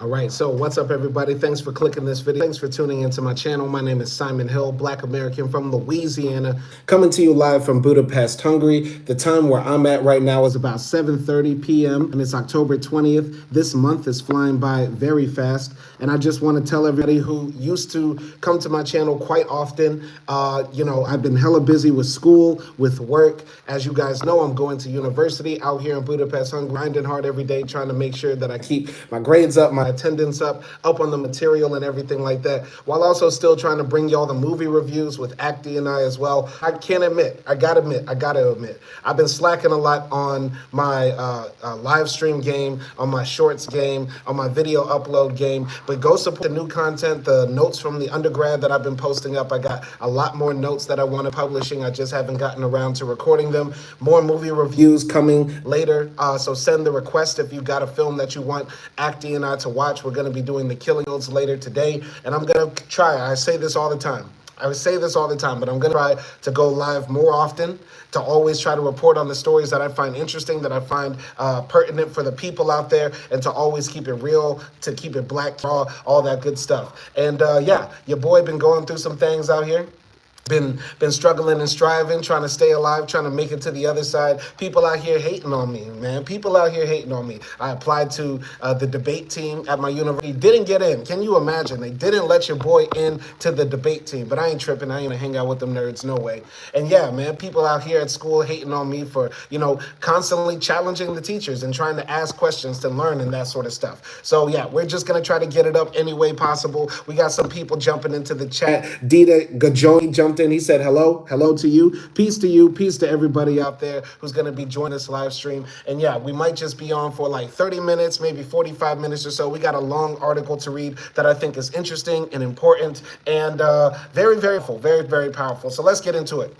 All right, so what's up, everybody? Thanks for clicking this video. Thanks for tuning into my channel. My name is Simon Hill, Black American from Louisiana, coming to you live from Budapest, Hungary. The time where I'm at right now is about 7:30 p.m. and it's October 20th. This month is flying by very fast, and I just want to tell everybody who used to come to my channel quite often, I've been hella busy with school, with work. As you guys know, I'm going to university out here in Budapest, Hungary, grinding hard every day, trying to make sure that I keep my grades up, my attendance up on the material and everything like that, while also still trying to bring y'all the movie reviews with Acti and I as well. I gotta admit, I've been slacking a lot on my live stream game, on my shorts game, on my video upload game, but go support the new content, the notes from the undergrad that I've been posting up. I got a lot more notes that I want to publishing. I just haven't gotten around to recording them. More movie reviews coming later, so send the request if you got a film that you want Acti and I to watch. We're going to be doing The Killing Fields later today, and I'm going to try. I say this all the time, but I'm going to try to go live more often, to always try to report on the stories that I find interesting, that I find pertinent for the people out there, and to always keep it real, to keep it black, raw, all that good stuff. And yeah, your boy been going through some things out here. Been struggling and striving, trying to stay alive, trying to make it to the other side. People out here hating on me, man. People out here hating on me. I applied to the debate team at my university. Didn't get in. Can you imagine? They didn't let your boy in to the debate team. But I ain't tripping. I ain't gonna hang out with them nerds. No way. And yeah, man, people out here at school hating on me for, constantly challenging the teachers and trying to ask questions to learn and that sort of stuff. So yeah, we're just gonna try to get it up any way possible. We got some people jumping into the chat. Dita Gajoni jumped in. He said hello to you, peace to everybody out there who's going to be joining this live stream. And yeah, we might just be on for like 30 minutes, maybe 45 minutes or so. We got a long article to read that I think is interesting and important and very, very powerful, very, very powerful. So let's get into it.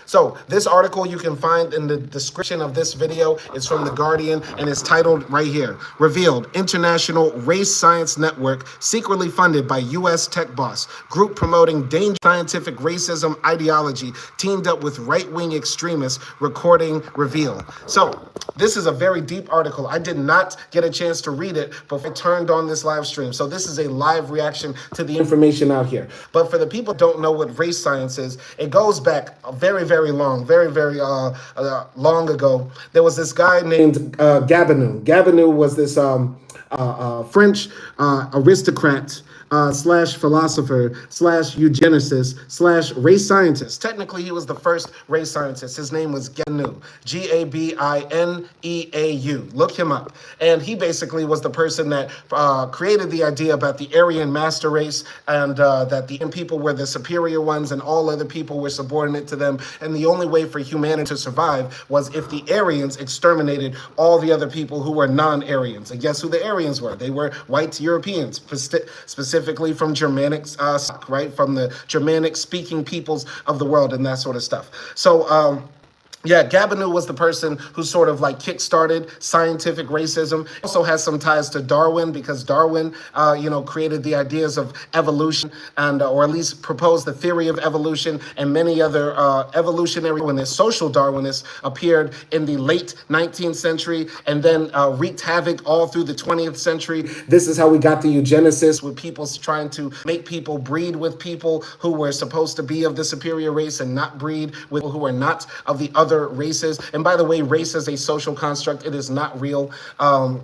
So this article you can find in the description of this video. It's from The Guardian and it's titled right here, Revealed, International Race Science Network secretly funded by U.S. tech boss. Group promoting dangerous scientific racism ideology teamed up with right-wing extremists, recording reveal. So this is a very deep article. I did not get a chance to read it before I turned on this live stream. So this is a live reaction to the information out here. But for the people who don't know what race science is, it goes back very, very long, very, very long ago. There was this guy named Gabineau. Gabineau was this French aristocrat slash philosopher slash eugenicist slash race scientist. Technically, he was the first race scientist. His name was Gabineau, Gabineau. Look him up. And he basically was the person that created the idea about the Aryan master race and that the people were the superior ones and all other people were subordinate to them. And the only way for humanity to survive was if the Aryans exterminated all the other people who were non-Aryans. And guess who the Aryans were? They were white Europeans, specifically from Germanic stock, right? From the Germanic-speaking peoples of the world and that sort of stuff. So, yeah, Gabineau was the person who sort of like kick-started scientific racism. Also has some ties to Darwin because Darwin, created the ideas of evolution and, or at least proposed the theory of evolution, and many other evolutionary Darwinists, social Darwinists appeared in the late 19th century and then wreaked havoc all through the 20th century. This is how we got the eugenicists, with people trying to make people breed with people who were supposed to be of the superior race and not breed with people who were not of the other races. And by the way, race is a social construct. It is not real. When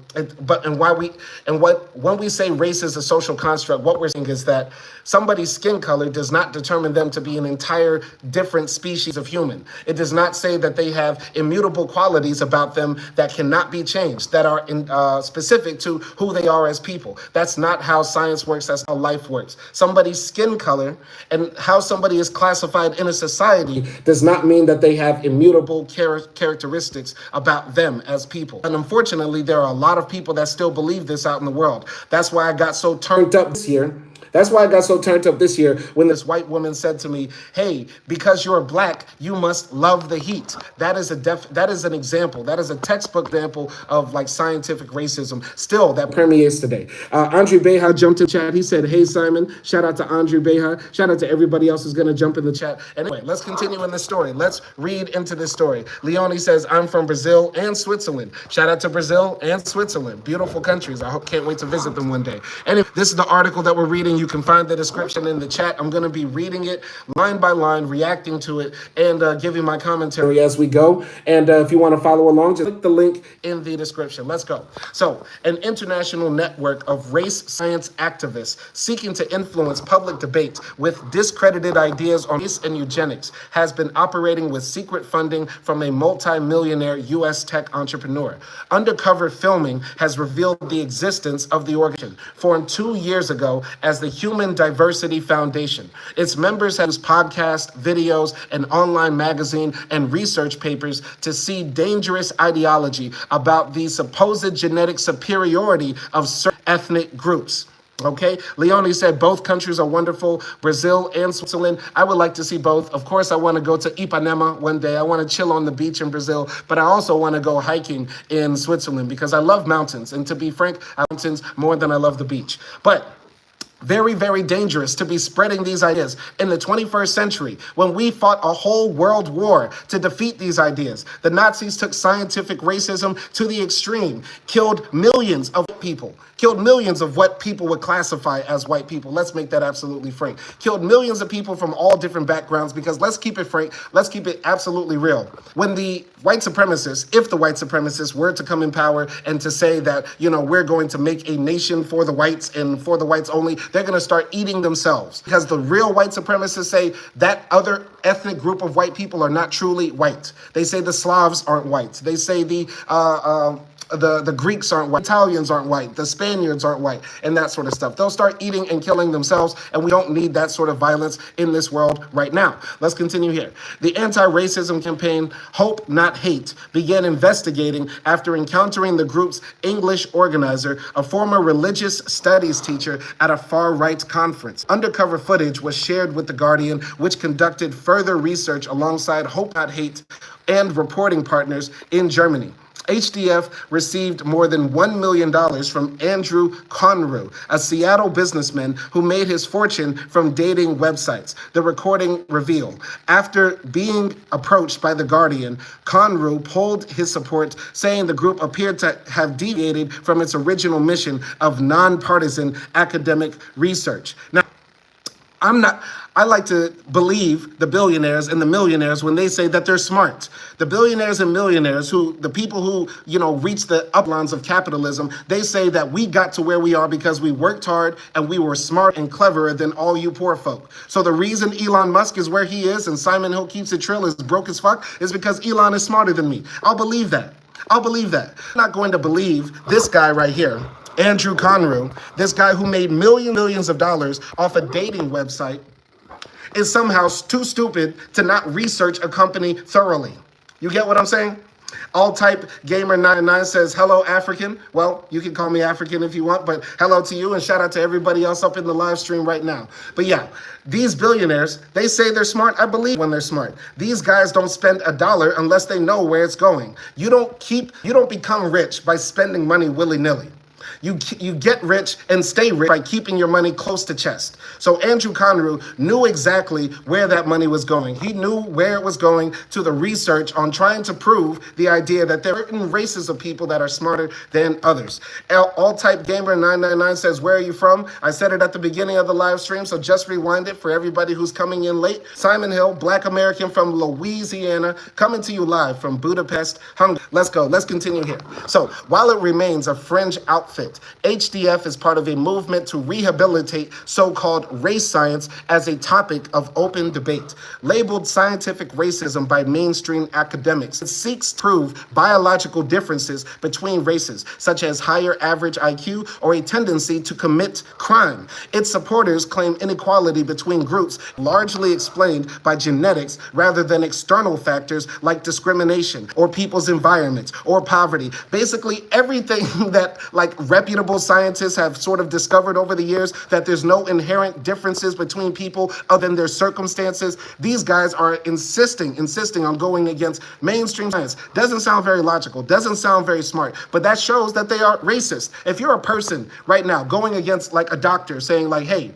we say race is a social construct, what we're saying is that somebody's skin color does not determine them to be an entire different species of human. It does not say that they have immutable qualities about them that cannot be changed, that are specific to who they are as people. That's not how science works. That's how life works. Somebody's skin color and how somebody is classified in a society does not mean that they have immutable characteristics about them as people. And unfortunately, there are a lot of people that still believe this out in the world. That's why I got so turned up this year That's why I got so turned up this year when this white woman said to me, hey, because you're black, you must love the heat. That is an example. That is a textbook example of like scientific racism. Still, that permeates today. Andre Beha jumped in chat. He said, hey, Simon. Shout out to Andre Beha. Shout out to everybody else who's going to jump in the chat. Anyway, let's continue in this story. Let's read into this story. Leonie says, I'm from Brazil and Switzerland. Shout out to Brazil and Switzerland. Beautiful countries. Can't wait to visit them one day. Anyway, this is the article that we're reading. You can find the description in the chat. I'm going to be reading it line by line, reacting to it, and giving my commentary as we go. And if you want to follow along, just click the link in the description. Let's go. So, an international network of race science activists seeking to influence public debate with discredited ideas on race and eugenics has been operating with secret funding from a multi-millionaire U.S. tech entrepreneur. Undercover filming has revealed the existence of the organization, formed 2 years ago as the Human Diversity Foundation. Its members have used podcasts, videos, an online magazine, and research papers to see dangerous ideology about the supposed genetic superiority of certain ethnic groups. Okay, Leonie said both countries are wonderful, Brazil and Switzerland. I would like to see both. Of course, I want to go to Ipanema one day. I want to chill on the beach in Brazil, but I also want to go hiking in Switzerland because I love mountains. And to be frank, I love mountains more than I love the beach. But very, very dangerous to be spreading these ideas in the 21st century when we fought a whole world war to defeat these ideas. The Nazis took scientific racism to the extreme, killed millions of people, killed millions of what people would classify as white people. Let's make that absolutely frank. Killed millions of people from all different backgrounds because let's keep it frank, let's keep it absolutely real. When the white supremacists, if the white supremacists were to come in power and to say that, you know, we're going to make a nation for the whites and for the whites only, they're going to start eating themselves because the real white supremacists say that other ethnic group of white people are not truly white. They say the Slavs aren't white. They say the Greeks aren't white, Italians aren't white, the Spaniards aren't white, and that sort of stuff. They'll start eating and killing themselves, and we don't need that sort of violence in this world right now. Let's continue here. The anti-racism campaign, Hope Not Hate, began investigating after encountering the group's English organizer, a former religious studies teacher at a far-right conference. Undercover footage was shared with The Guardian, which conducted further research alongside Hope Not Hate and reporting partners in Germany. HDF received more than $1 million from Andrew Conru, a Seattle businessman who made his fortune from dating websites. The recording revealed. After being approached by The Guardian, Conru pulled his support, saying the group appeared to have deviated from its original mission of nonpartisan academic research. Now, I like to believe the billionaires and the millionaires when they say that they're smart. The billionaires and millionaires, the people who, reach the uplines of capitalism, they say that we got to where we are because we worked hard and we were smart and cleverer than all you poor folk. So the reason Elon Musk is where he is and Simon Hill keeps it trill is broke as fuck is because Elon is smarter than me. I'll believe that. I'm not going to believe this guy right here, Andrew Conru, this guy who made millions of dollars off a dating website, is somehow too stupid to not research a company thoroughly. You get what I'm saying? All type gamer 99 says, hello, African. Well, you can call me African if you want, but hello to you and shout out to everybody else up in the live stream right now. But yeah, these billionaires, they say they're smart. I believe when they're smart. These guys don't spend a dollar unless they know where it's going. You don't become rich by spending money willy-nilly. You get rich and stay rich by keeping your money close to chest. So Andrew Conru knew exactly where that money was going. He knew where it was going to the research on trying to prove the idea that there are certain races of people that are smarter than others. All type gamer 999 says, where are you from? I said it at the beginning of the live stream, so just rewind it for everybody who's coming in late. Simon Hill, Black American from Louisiana, coming to you live from Budapest, Hungary. Let's go. Let's continue here. So while it remains a fringe outfit, HDF is part of a movement to rehabilitate so-called race science as a topic of open debate. Labeled scientific racism by mainstream academics, it seeks to prove biological differences between races, such as higher average IQ or a tendency to commit crime. Its supporters claim inequality between groups largely explained by genetics rather than external factors like discrimination or people's environments or poverty. Basically, everything that reputable scientists have sort of discovered over the years that there's no inherent differences between people other than their circumstances. These guys are insisting on going against mainstream science. Doesn't sound very logical, doesn't sound very smart, but that shows that they are racist. If you're a person right now going against like a doctor saying like, hey,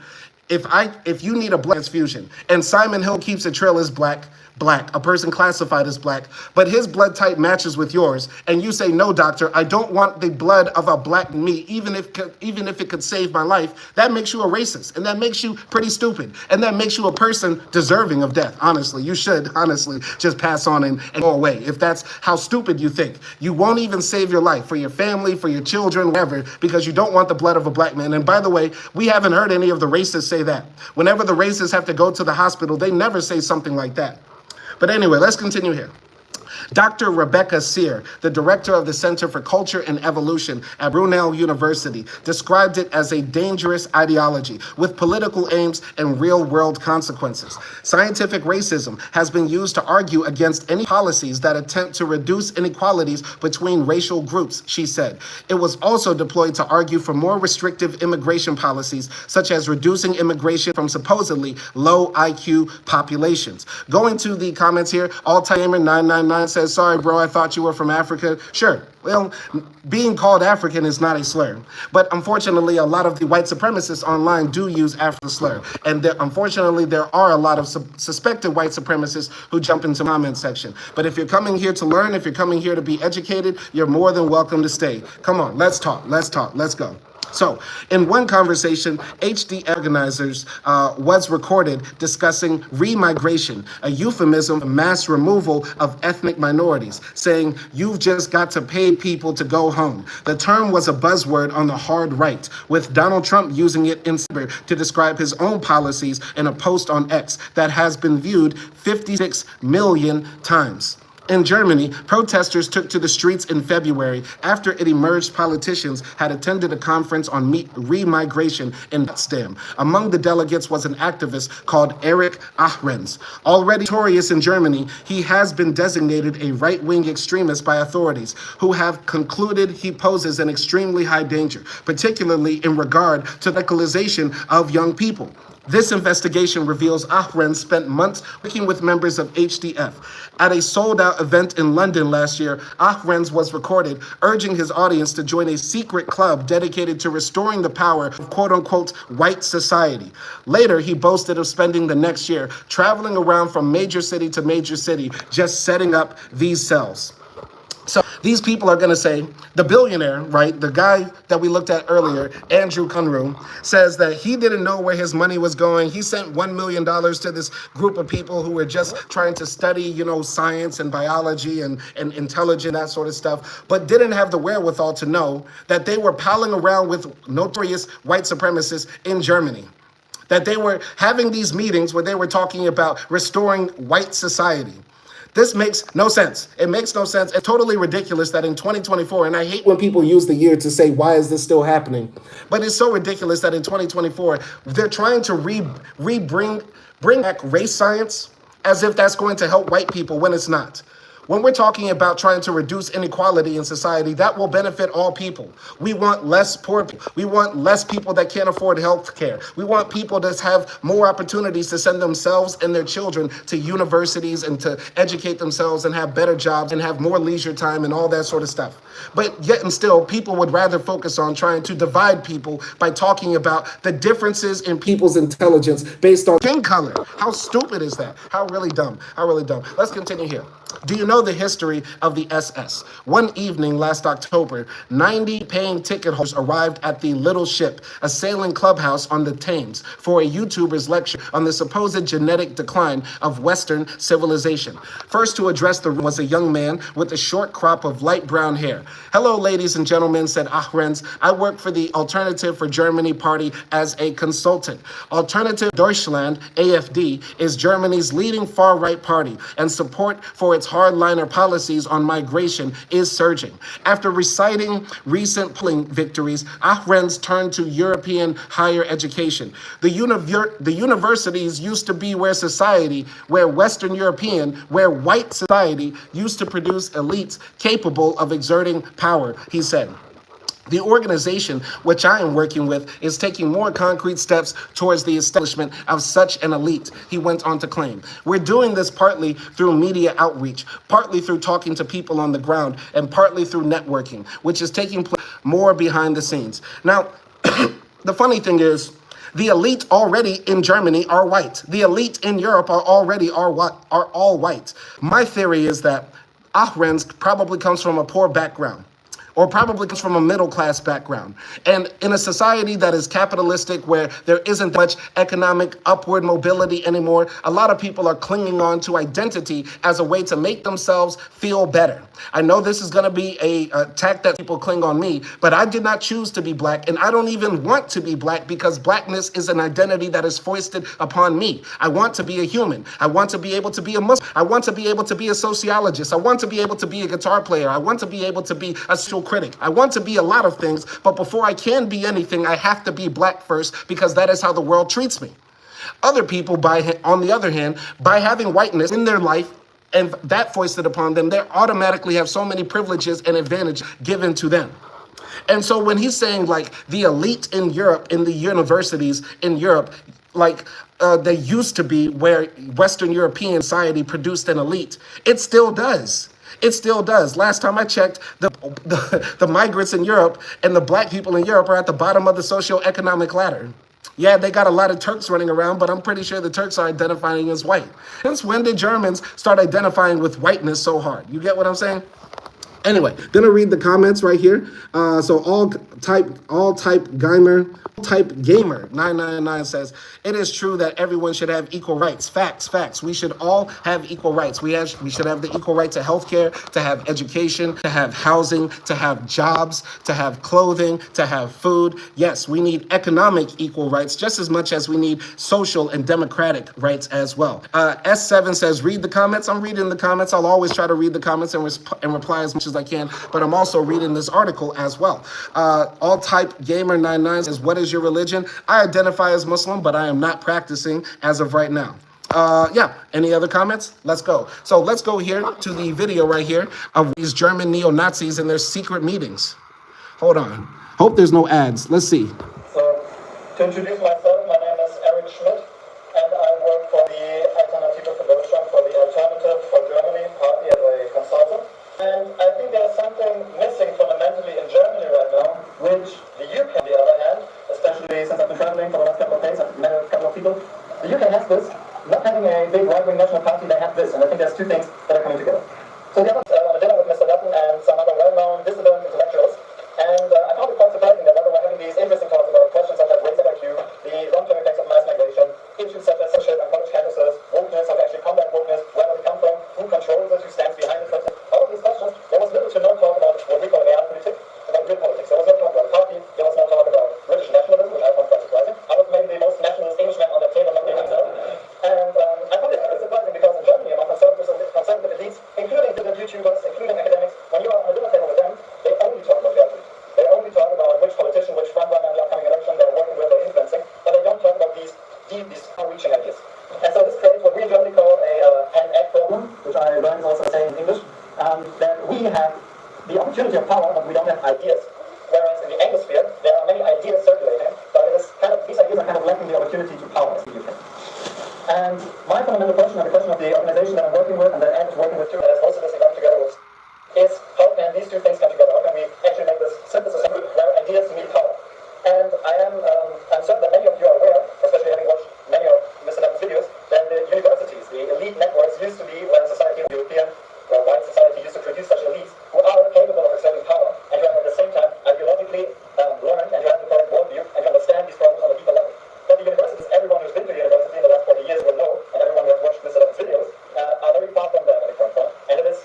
if you need a blood transfusion and Simon Hill keeps it trail as black, a person classified as black, but his blood type matches with yours, and you say, no, doctor, I don't want the blood of a black me, even if it could save my life, that makes you a racist, and that makes you pretty stupid, and that makes you a person deserving of death, honestly. You should, honestly, just pass on and go away. If that's how stupid you think, you won't even save your life for your family, for your children, whatever, because you don't want the blood of a black man. And by the way, we haven't heard any of the racists say that. Whenever the racists have to go to the hospital, they never say something like that. But anyway, let's continue here. Dr. Rebecca Sear, the director of the Center for Culture and Evolution at Brunel University, described it as a dangerous ideology with political aims and real-world consequences. Scientific racism has been used to argue against any policies that attempt to reduce inequalities between racial groups, she said. It was also deployed to argue for more restrictive immigration policies, such as reducing immigration from supposedly low IQ populations. Going to the comments here, Alltimer999 says, sorry, bro, I thought you were from Africa. Sure. Well, being called African is not a slur. But unfortunately, a lot of the white supremacists online do use African slur. And unfortunately, there are a lot of suspected white supremacists who jump into the comment section. But if you're coming here to learn, if you're coming here to be educated, you're more than welcome to stay. Come on, let's talk, let's go. So, in one conversation, HD organizers was recorded discussing remigration, a euphemism for mass removal of ethnic minorities, saying, you've just got to pay people to go home. The term was a buzzword on the hard right, with Donald Trump using it in cyber to describe his own policies in a post on X that has been viewed 56 million times. In Germany, protesters took to the streets in February after it emerged politicians had attended a conference on remigration in Potsdam. Among the delegates was an activist called Erich Ahrens. Already notorious in Germany, he has been designated a right-wing extremist by authorities, who have concluded he poses an extremely high danger, particularly in regard to the radicalization of young people. This investigation reveals Ahrens spent months working with members of HDF. At a sold-out event in London last year, Ahrens was recorded urging his audience to join a secret club dedicated to restoring the power of quote-unquote white society. Later, he boasted of spending the next year traveling around from major city to major city, just setting up these cells. So these people are going to say, the billionaire, right, the guy that we looked at earlier, Andrew Kunru, says that he didn't know where his money was going. He sent $1 million to this group of people who were just trying to study, science and biology and intelligence, that sort of stuff, but didn't have the wherewithal to know that they were palling around with notorious white supremacists in Germany. That they were having these meetings where they were talking about restoring white society. This makes no sense. It makes no sense. It's totally ridiculous that in 2024, and I hate when people use the year to say, why is this still happening? But it's so ridiculous that in 2024, they're trying to bring back race science as if that's going to help white people when it's not. When we're talking about trying to reduce inequality in society, that will benefit all people. We want less poor people. We want less people that can't afford health care. We want people that have more opportunities to send themselves and their children to universities and to educate themselves and have better jobs and have more leisure time and all that sort of stuff. But yet and still, people would rather focus on trying to divide people by talking about the differences in people's intelligence based on skin color. How stupid is that? How really dumb. How really dumb. Let's continue here. Do you know the history of the SS? One evening last October, 90 paying ticket holders arrived at the Little Ship, a sailing clubhouse on the Thames, for a YouTuber's lecture on the supposed genetic decline of Western civilization. First to address the room was a young man with a short crop of light brown hair. Hello, ladies and gentlemen, said Ahrens. I work for the Alternative for Germany Party as a consultant. Alternative Deutschland, AfD, is Germany's leading far-right party, and support for its hardliner policies on migration is surging. After reciting recent polling victories, Ahrens turned to European higher education. The universities used to be where Western European, where white society used to produce elites capable of exerting power, he said. The organization which I am working with is taking more concrete steps towards the establishment of such an elite, he went on to claim. We're doing this partly through media outreach, partly through talking to people on the ground, and partly through networking, which is taking place more behind the scenes. Now, the funny thing is, the elite already in Germany are white. The elite in Europe are all white. My theory is that Ahrens probably comes from a poor background, or probably comes from a middle-class background. And in a society that is capitalistic, where there isn't much economic upward mobility anymore, a lot of people are clinging on to identity as a way to make themselves feel better. I know this is going to be a attack that people cling on me, but I did not choose to be black, and I don't even want to be black, because blackness is an identity that is foisted upon me. I want to be a human. I want to be able to be a Muslim. I want to be able to be a sociologist. I want to be able to be a guitar player. I want to be able to be a social critic. I want to be a lot of things, but before I can be anything, I have to be black first, because that is how the world treats me. Other people, on the other hand, by having whiteness in their life, and that foisted upon them, they automatically have so many privileges and advantages given to them. And so when he's saying, like, the elite in Europe, in the universities in Europe, like they used to be, where Western European society produced an elite, it still does. It still does. Last time I checked, the migrants in Europe and the black people in Europe are at the bottom of the socioeconomic ladder. Yeah, they got a lot of Turks running around, but I'm pretty sure the Turks are identifying as white. Since when did Germans start identifying with whiteness so hard? You get what I'm saying? Anyway, gonna read the comments right here. So all type gamer 999 says, it is true that everyone should have equal rights. Facts. We should all have equal rights. We should have the equal right to healthcare, to have education, to have housing, to have jobs, to have clothing, to have food. Yes, we need economic equal rights just as much as we need social and democratic rights as well. S7 says, read the comments. I'm reading the comments. I'll always try to read the comments and reply as much as I can, but I'm also reading this article as well. All type gamer 99 says, what is your religion? I identify as Muslim, but I am not practicing as of right now. Yeah, any other comments? Let's go. So let's go here to the video right here of these German neo-Nazis and their secret meetings. Hold on. Hope there's no ads. Let's see. So, to introduce myself, my name is Schmidt, and I work for the Alternative for Deutschland, for the Alternative for Germany party as a consultant. And I think there's something missing fundamentally in Germany right now, which the UK, on the other hand, especially since I've been traveling for the last couple of days, I've met a couple of people. The UK has this, not having a big right-wing national party, they have this, and I think there's two things that are coming together. So the other on a dinner with Mr. Dutton and some other well-known dissident intellectuals, and I found it quite surprising that while they were having these interesting talks about questions such as race IQ, the long-term effects of mass migration, issues such as censorship on college campuses, wokeness, how to actually combat wokeness, where do we come from, who controls it, who stands behind it, all of these questions, there was little to no talk about what we call realpolitik, about real politics. There was no talk about the party, there was no talk about British nationalism, which I found quite surprising. I was maybe the most nationalist Englishman on the table, not being himself. And I found it quite surprising because in Germany, among conservative elites, including different YouTubers, including academics, when you are on a dinner table with them, they only talk about reality. They only talk about which politician, which frontrunner in the upcoming election they're working with, they're influencing, but they don't talk about these deep, these far-reaching ideas. And so this creates what we in Germany call a an-egg problem, which I learned also saying in English, that we have the opportunity of power, but we don't have ideas. Whereas in the Anglosphere, there are many ideas circulating, but it is kind of, these ideas are kind of lacking the opportunity to power, as you can. And my fundamental question, and the question of the organization that I'm working with, and that Anne is working with too, that has hosted this event together with, is how can these two things come together? How can we actually make this synthesis where ideas meet power? And I'm certain that many of you are aware, especially having watched many of Mr. Dutton's videos, that the universities, the elite networks, used to be where society, European, where white society used to produce such elites who are capable of exerting power, and you have at the same time ideologically learned, and you have the correct worldview, and you understand these problems on a deeper level. But the universities, everyone who's been to the university in the last 40 years will know, and everyone who has watched Mr. Dutton's videos, are very far from that at the current point, and it is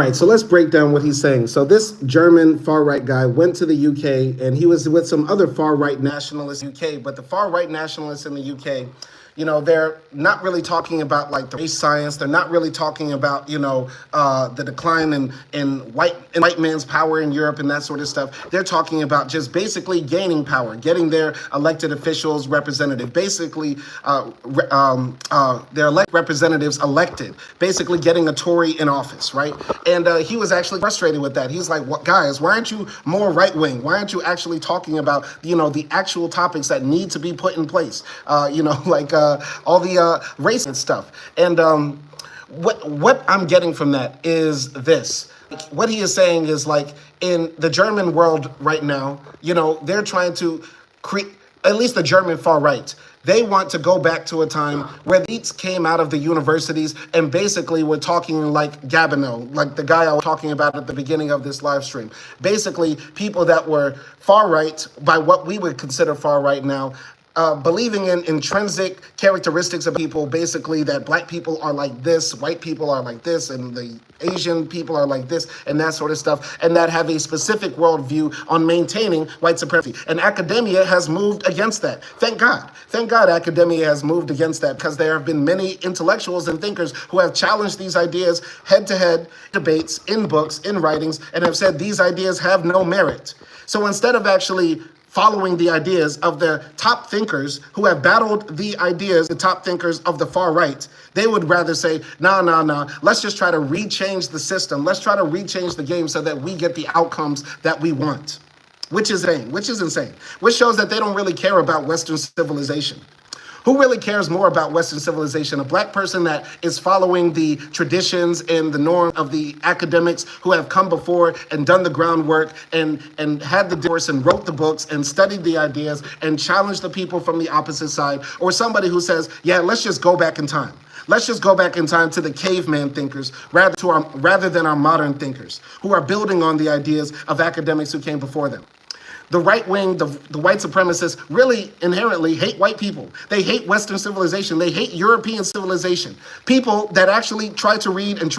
right, so let's break down what he's saying. So this German far-right guy went to the UK, and he was with some other far-right nationalists in the UK, but the far-right nationalists in the UK, they're not really talking about like the race science. They're not really talking about, the decline in white man's power in Europe and that sort of stuff. They're talking about just basically gaining power, getting their elected officials representative, basically their elected representatives elected, basically getting a Tory in office, right? And he was actually frustrated with that. He's like, "What, guys, why aren't you more right-wing? Why aren't you actually talking about, the actual topics that need to be put in place? All the race and stuff." And what I'm getting from that is this. What he is saying is, like, in the German world right now, they're trying to create, at least the German far right, they want to go back to a time where the elites came out of the universities and basically were talking like Gabino, like the guy I was talking about at the beginning of this live stream. Basically, people that were far right, by what we would consider far right now, believing in intrinsic characteristics of people, basically that black people are like this, white people are like this, and the Asian people are like this, and that sort of stuff, and that have a specific worldview on maintaining white supremacy. And academia has moved against that. Thank God. Thank God academia has moved against that, because there have been many intellectuals and thinkers who have challenged these ideas head-to-head debates in books, in writings, and have said these ideas have no merit. So instead of actually following the ideas of the top thinkers who have battled the ideas, the top thinkers of the far right, they would rather say, nah, let's just try to rechange the system. Let's try to rechange the game so that we get the outcomes that we want, which is insane, which shows that they don't really care about Western civilization. Who really cares more about Western civilization? A black person that is following the traditions and the norm of the academics who have come before and done the groundwork and had the discourse and wrote the books and studied the ideas and challenged the people from the opposite side, or somebody who says, yeah, let's just go back in time. Let's just go back in time to the caveman thinkers rather than our modern thinkers who are building on the ideas of academics who came before them. The right wing, the white supremacists really inherently hate white people. They hate Western civilization. They hate European civilization. People that actually try to read and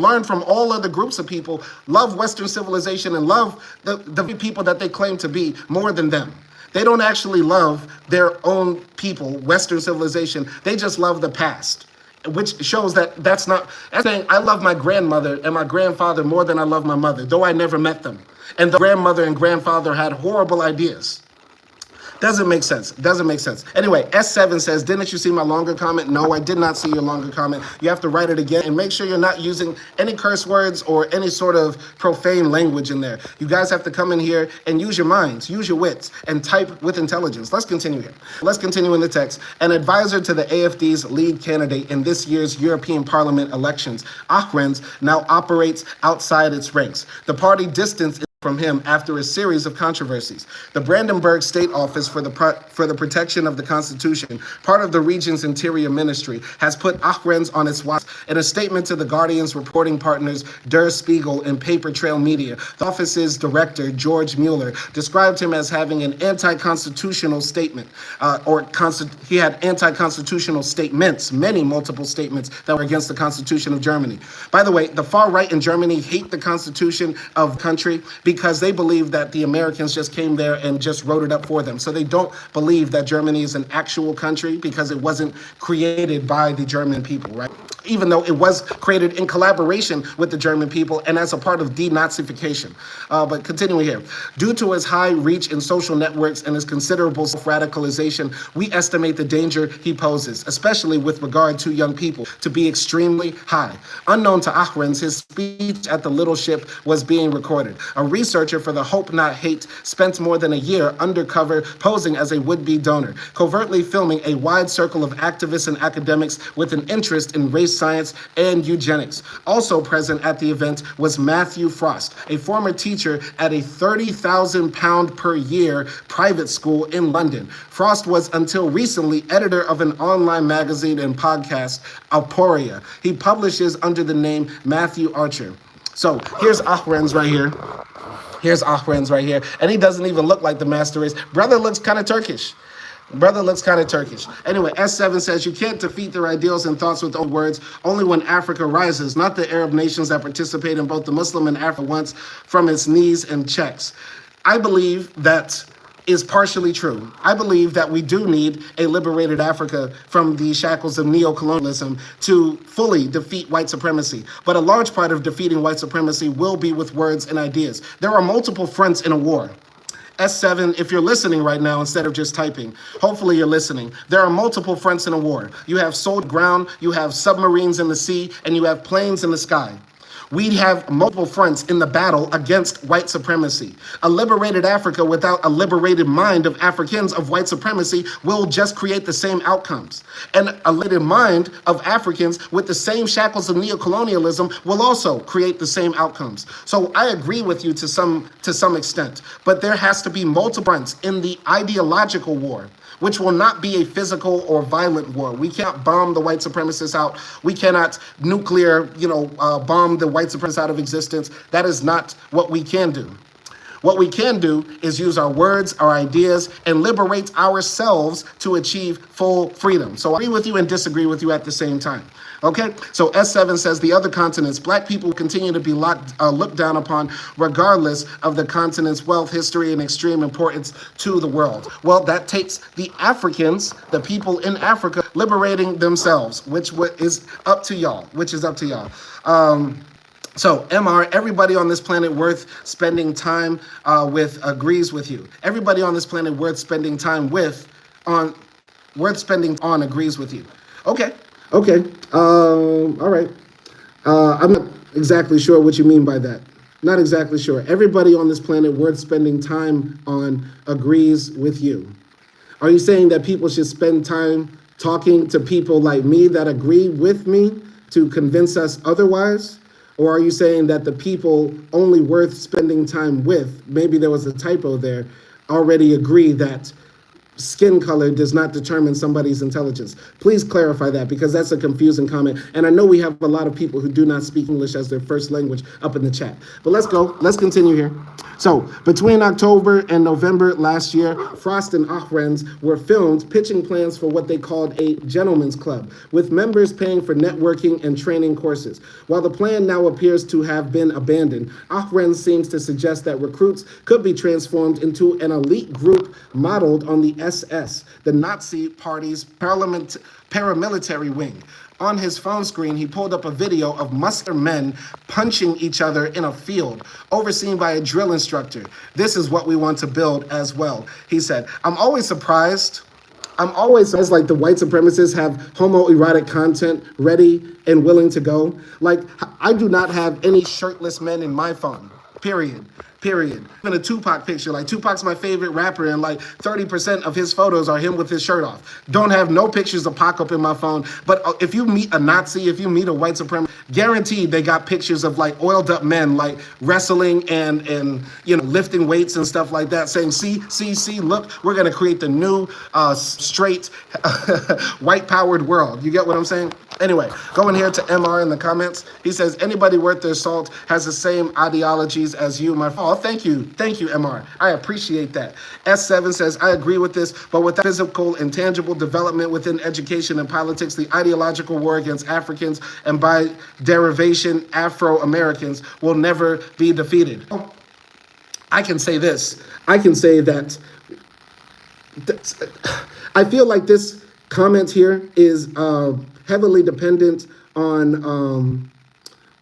learn from all other groups of people love Western civilization and love the people that they claim to be more than them. They don't actually love their own people, Western civilization. They just love the past, which shows that's saying I love my grandmother and my grandfather more than I love my mother, though I never met them. And the grandmother and grandfather had horrible ideas. Doesn't make sense. Anyway, S7 says, didn't you see my longer comment? No, I did not see your longer comment. You have to write it again and make sure you're not using any curse words or any sort of profane language in there. You guys have to come in here and use your minds, use your wits, and type with intelligence. Let's continue here. Let's continue in the text. An advisor to the AfD's lead candidate in this year's European Parliament elections, Ahrens, now operates outside its ranks. The party distanced from him after a series of controversies. The Brandenburg State Office for the Protection of the Constitution, part of the region's interior ministry, has put Ahrens on its watch. In a statement to the Guardian's reporting partners Der Spiegel and Paper Trail Media, the office's director, George Mueller, described him as having an anti-constitutional statement, he had anti-constitutional statements, multiple statements that were against the Constitution of Germany. By the way, the far right in Germany hate the Constitution of the country because they believe that the Americans just came there and just wrote it up for them. So they don't believe that Germany is an actual country because it wasn't created by the German people, right? Even though it was created in collaboration with the German people and as a part of denazification. But continuing here, due to his high reach in social networks and his considerable self-radicalization, we estimate the danger he poses, especially with regard to young people, to be extremely high. Unknown to Ahrens, his speech at the Little Ship was being recorded. A researcher for the Hope Not Hate spent more than a year undercover posing as a would-be donor, covertly filming a wide circle of activists and academics with an interest in race science and eugenics. Also present at the event was Matthew Frost, a former teacher at a £30,000 per year private school in London. Frost was until recently editor of an online magazine and podcast, Aporia. He publishes under the name Matthew Archer. So here's Ahrens right here. And he doesn't even look like the master race. Brother looks kind of Turkish. Brother looks kind of Turkish. Anyway, S7 says you can't defeat their ideals and thoughts with old words, only when Africa rises, not the Arab nations that participate in both the Muslim and Africa once from its knees and checks. I believe that is partially true. I believe that we do need a liberated Africa from the shackles of neocolonialism to fully defeat white supremacy. But a large part of defeating white supremacy will be with words and ideas. There are multiple fronts in a war. S7, if you're listening right now instead of just typing, hopefully you're listening. There are multiple fronts in a war. You have soldiers ground, you have submarines in the sea, and you have planes in the sky. We have multiple fronts in the battle against white supremacy. A liberated Africa without a liberated mind of Africans of white supremacy will just create the same outcomes. And a liberated mind of Africans with the same shackles of neocolonialism will also create the same outcomes. So I agree with you to some extent, but there has to be multiple fronts in the ideological war, which will not be a physical or violent war. We can't bomb the white supremacists out. We cannot nuclear, bomb the white supremacists out of existence. That is not what we can do. What we can do is use our words, our ideas, and liberate ourselves to achieve full freedom. So I agree with you and disagree with you at the same time. Okay, so S7 says the other continents, black people continue to be looked down upon regardless of the continent's wealth, history, and extreme importance to the world. Well, that takes the Africans, the people in Africa, liberating themselves, which is up to y'all, So, MR, everybody on this planet worth spending time with agrees with you. Everybody on this planet worth spending time with agrees with you. Okay. All right. I'm not exactly sure what you mean by that. Not exactly sure. Everybody on this planet worth spending time on agrees with you. Are you saying that people should spend time talking to people like me that agree with me to convince us otherwise? Or are you saying that the people only worth spending time with, maybe there was a typo there, already agree that skin color does not determine somebody's intelligence? Please clarify that, because that's a confusing comment. And I know we have a lot of people who do not speak English as their first language up in the chat. But let's go. Let's continue here. So between October and November last year, Frost and Ahrens were filmed pitching plans for what they called a gentleman's club, with members paying for networking and training courses. While the plan now appears to have been abandoned, Ahrens seems to suggest that recruits could be transformed into an elite group modeled on the SS, the Nazi Party's paramilitary wing. On his phone screen, he pulled up a video of muscular men punching each other in a field, overseen by a drill instructor. This is what we want to build as well, he said. I'm always surprised like the white supremacists have homoerotic content ready and willing to go. Like, I do not have any shirtless men in my phone, period. Even a Tupac picture, like Tupac's my favorite rapper, and like 30% of his photos are him with his shirt off. Don't have no pictures of Pac up in my phone. But if you meet a Nazi, if you meet a white supremacist, guaranteed they got pictures of like oiled up men, like wrestling and lifting weights and stuff like that, saying, see, look, we're gonna create the new straight white powered world. You get what I'm saying? Anyway, going here to MR in the comments. He says, anybody worth their salt has the same ideologies as you, my friend. Oh, thank you, MR. I appreciate that. S7 says, I agree with this, but without physical and tangible development within education and politics, the ideological war against Africans and by derivation Afro-Americans will never be defeated. I can say this. I can say that I feel like this comment here is heavily dependent on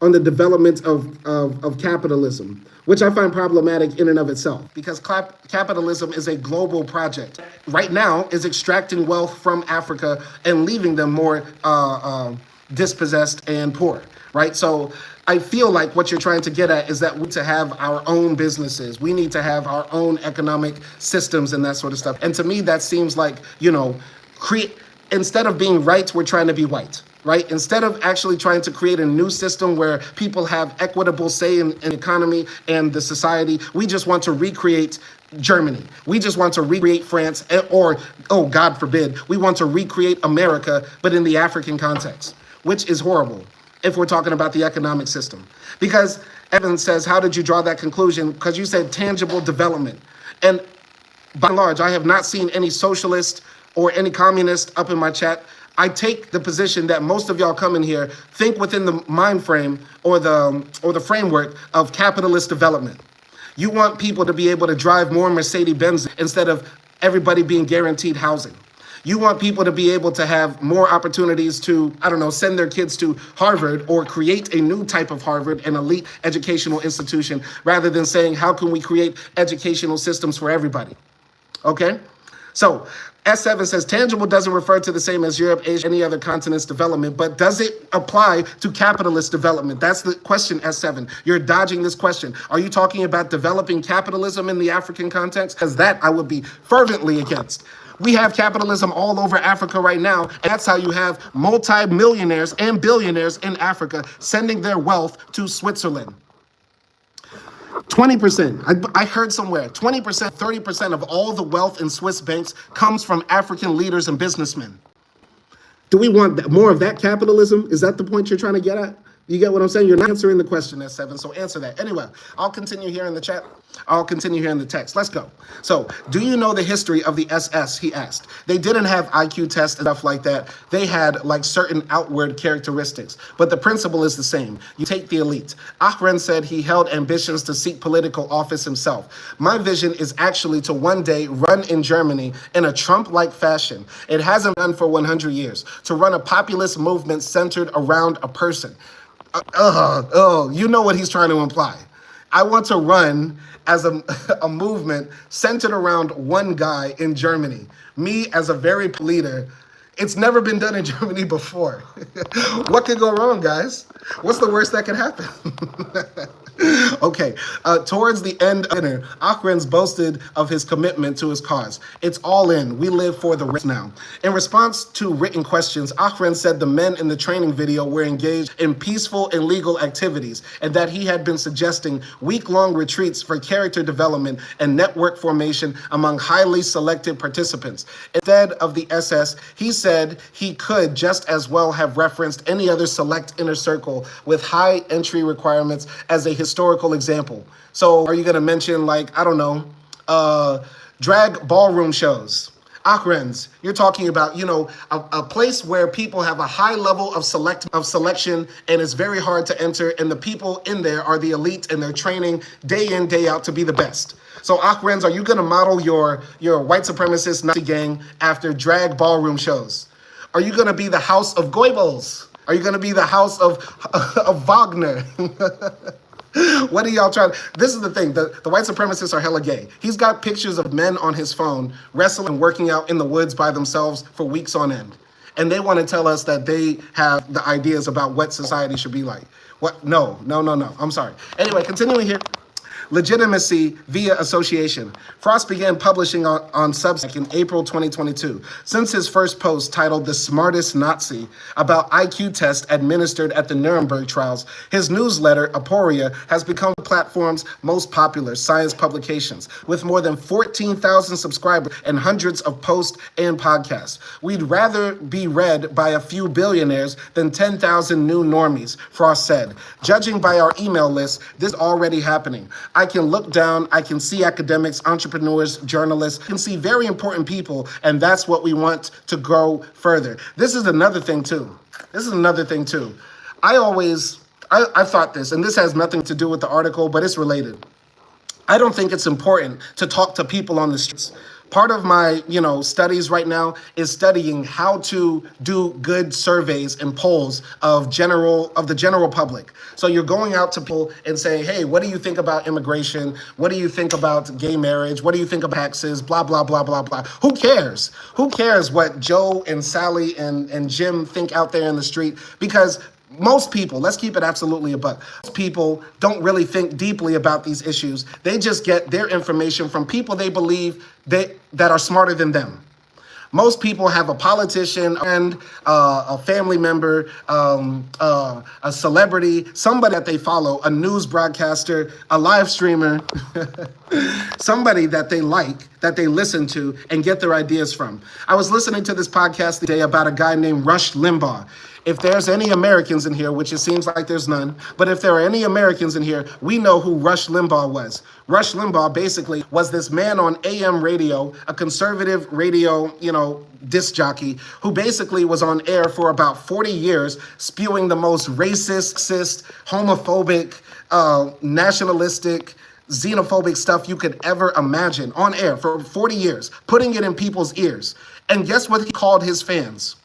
the development of capitalism, which I find problematic in and of itself, because capitalism is a global project. Right now is extracting wealth from Africa and leaving them more dispossessed and poor, right? So I feel like what you're trying to get at is that we need to have our own businesses. We need to have our own economic systems and that sort of stuff. And to me, that seems like, instead of being right, we're trying to be white, right? Instead of actually trying to create a new system where people have equitable say in the economy and the society, we just want to recreate Germany. We just want to recreate France, or, oh, God forbid, we want to recreate America, but in the African context, which is horrible if we're talking about the economic system. Because Evan says, how did you draw that conclusion? Because you said tangible development. And by and large, I have not seen any socialist or any communist up in my chat, I take the position that most of y'all come in here think within the mind frame or the framework of capitalist development. You want people to be able to drive more Mercedes-Benz instead of everybody being guaranteed housing. You want people to be able to have more opportunities to, I don't know, send their kids to Harvard or create a new type of Harvard, an elite educational institution, rather than saying, how can we create educational systems for everybody? Okay? So S7 says tangible doesn't refer to the same as Europe, Asia, any other continent's development, but does it apply to capitalist development? That's the question, S7. You're dodging this question. Are you talking about developing capitalism in the African context? Because that I would be fervently against. We have capitalism all over Africa right now, and that's how you have multi-millionaires and billionaires in Africa sending their wealth to Switzerland. 20%, I heard somewhere, 20%, 30% of all the wealth in Swiss banks comes from African leaders and businessmen. Do we want more of that capitalism? Is that the point you're trying to get at? You get what I'm saying? You're not answering the question, S7, so answer that. Anyway, I'll continue here in the chat. I'll continue here in the text. Let's go. So, do you know the history of the SS, he asked. They didn't have IQ tests and stuff like that. They had like certain outward characteristics, but the principle is the same. You take the elite. Ahren said he held ambitions to seek political office himself. My vision is actually to one day run in Germany in a Trump-like fashion. It hasn't done for 100 years. To run a populist movement centered around a person. You know what he's trying to imply. I want to run as a movement centered around one guy in Germany. Me as a very leader. It's never been done in Germany before. What could go wrong, guys? What's the worst that could happen? Okay, towards the end of dinner, Ahren's boasted of his commitment to his cause. It's all in. We live for the rich now. In response to written questions, Ahren said the men in the training video were engaged in peaceful and legal activities, and that he had been suggesting week-long retreats for character development and network formation among highly selected participants. Instead of the SS, he said he could just as well have referenced any other select inner circle with high entry requirements as a historical example. So are you going to mention, like, I don't know, drag ballroom shows? Achrens, you're talking about, you know, a place where people have a high level of selection and it's very hard to enter, and the people in there are the elite and they're training day in, day out to be the best. So Achrens, are you going to model your white supremacist Nazi gang after drag ballroom shows? Are you going to be the house of Goebbels? Are you going to be the house of Wagner? What are y'all trying? This is the thing. The white supremacists are hella gay. He's got pictures of men on his phone wrestling and working out in the woods by themselves for weeks on end. And they want to tell us that they have the ideas about what society should be like. What? No. I'm sorry. Anyway, continuing here. Legitimacy via association. Frost began publishing on Substack in April 2022. Since his first post titled "The Smartest Nazi" about IQ tests administered at the Nuremberg trials, his newsletter, Aporia, has become the platform's most popular science publications, with more than 14,000 subscribers and hundreds of posts and podcasts. We'd rather be read by a few billionaires than 10,000 new normies, Frost said. Judging by our email list, this is already happening. I can look down, I can see academics, entrepreneurs, journalists, I can see very important people, and that's what we want to grow further. This is another thing too. I thought this, and this has nothing to do with the article, but it's related. I don't think it's important to talk to people on the streets. Part of my, studies right now is studying how to do good surveys and polls of the general public. So you're going out to people and saying, hey, what do you think about immigration? What do you think about gay marriage? What do you think of taxes? Blah, blah, blah, blah, blah. Who cares? Who cares what Joe and Sally and Jim think out there in the street? Because most people, let's keep it absolutely a buck, most people don't really think deeply about these issues. They just get their information from people they believe that are smarter than them. Most people have a politician and a family member, a celebrity, somebody that they follow, a news broadcaster, a live streamer, somebody that they like, that they listen to and get their ideas from. I was listening to this podcast today about a guy named Rush Limbaugh. if there's any Americans in here, which it seems like there's none, but if there are any Americans in here, we know who Rush Limbaugh was. Rush Limbaugh basically was this man on AM radio, a conservative radio, disc jockey, who basically was on air for about 40 years, spewing the most racist, homophobic, nationalistic, xenophobic stuff you could ever imagine on air for 40 years, putting it in people's ears. And guess what he called his fans?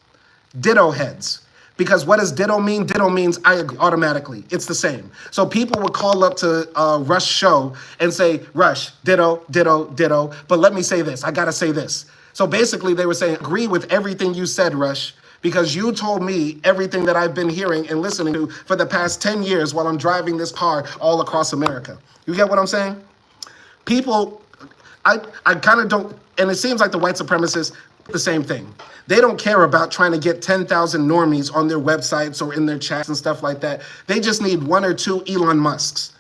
Ditto heads. Because what does ditto mean? Ditto means I agree automatically. It's the same. So people would call up to Rush's show and say, Rush, ditto, ditto, ditto. But let me say this. I got to say this. So basically they were saying, agree with everything you said, Rush, because you told me everything that I've been hearing and listening to for the past 10 years while I'm driving this car all across America. You get what I'm saying? People, I kind of don't, and it seems like the white supremacists, the same thing. They don't care about trying to get 10,000 normies on their websites or in their chats and stuff like that. They just need one or two Elon Musks.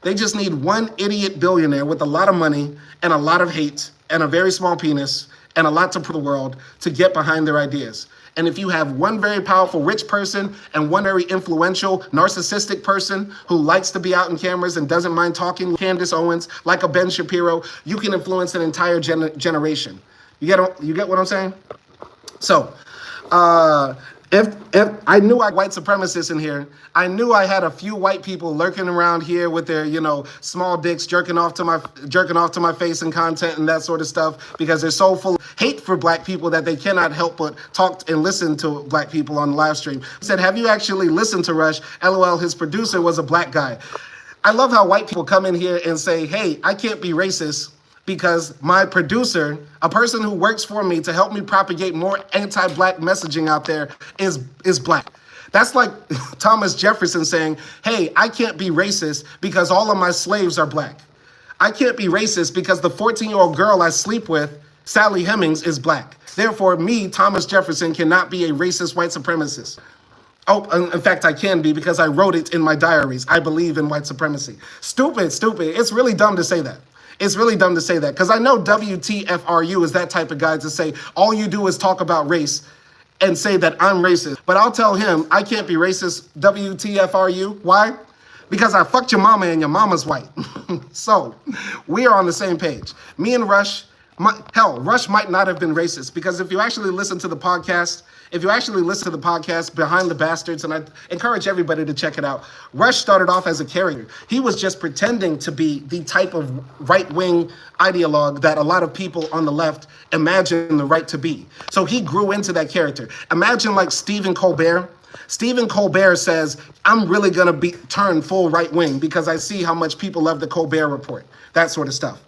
They just need one idiot billionaire with a lot of money and a lot of hate and a very small penis and a lot to the world to get behind their ideas. And if you have one very powerful rich person and one very influential narcissistic person who likes to be out in cameras and doesn't mind talking, Candace Owens, like a Ben Shapiro, you can influence an entire generation. You get what I'm saying? So, if I knew I had white supremacists in here, I knew I had a few white people lurking around here with their, small dicks jerking off to my face and content and that sort of stuff, because they're so full of hate for black people that they cannot help but talk and listen to black people on the live stream. I said, have you actually listened to Rush? LOL, his producer was a black guy. I love how white people come in here and say, hey, I can't be racist because my producer, a person who works for me to help me propagate more anti-black messaging out there, is black. That's like Thomas Jefferson saying, hey, I can't be racist because all of my slaves are black. I can't be racist because the 14-year-old girl I sleep with, Sally Hemings, is black. Therefore, me, Thomas Jefferson, cannot be a racist white supremacist. Oh, in fact, I can be because I wrote it in my diaries. I believe in white supremacy. Stupid. It's really dumb to say that. It's really dumb to say that because I know WTFRU is that type of guy to say all you do is talk about race and say that I'm racist. But I'll tell him I can't be racist, WTFRU. Why? Because I fucked your mama and your mama's white. So we are on the same page. Me and Rush, Rush might not have been racist because if you actually listen to the podcast, Behind the Bastards, and I encourage everybody to check it out, Rush started off as a character. He was just pretending to be the type of right-wing ideologue that a lot of people on the left imagine the right to be. So he grew into that character. Imagine like Stephen Colbert. Stephen Colbert says, I'm really going to turn full right-wing because I see how much people love the Colbert Report, that sort of stuff.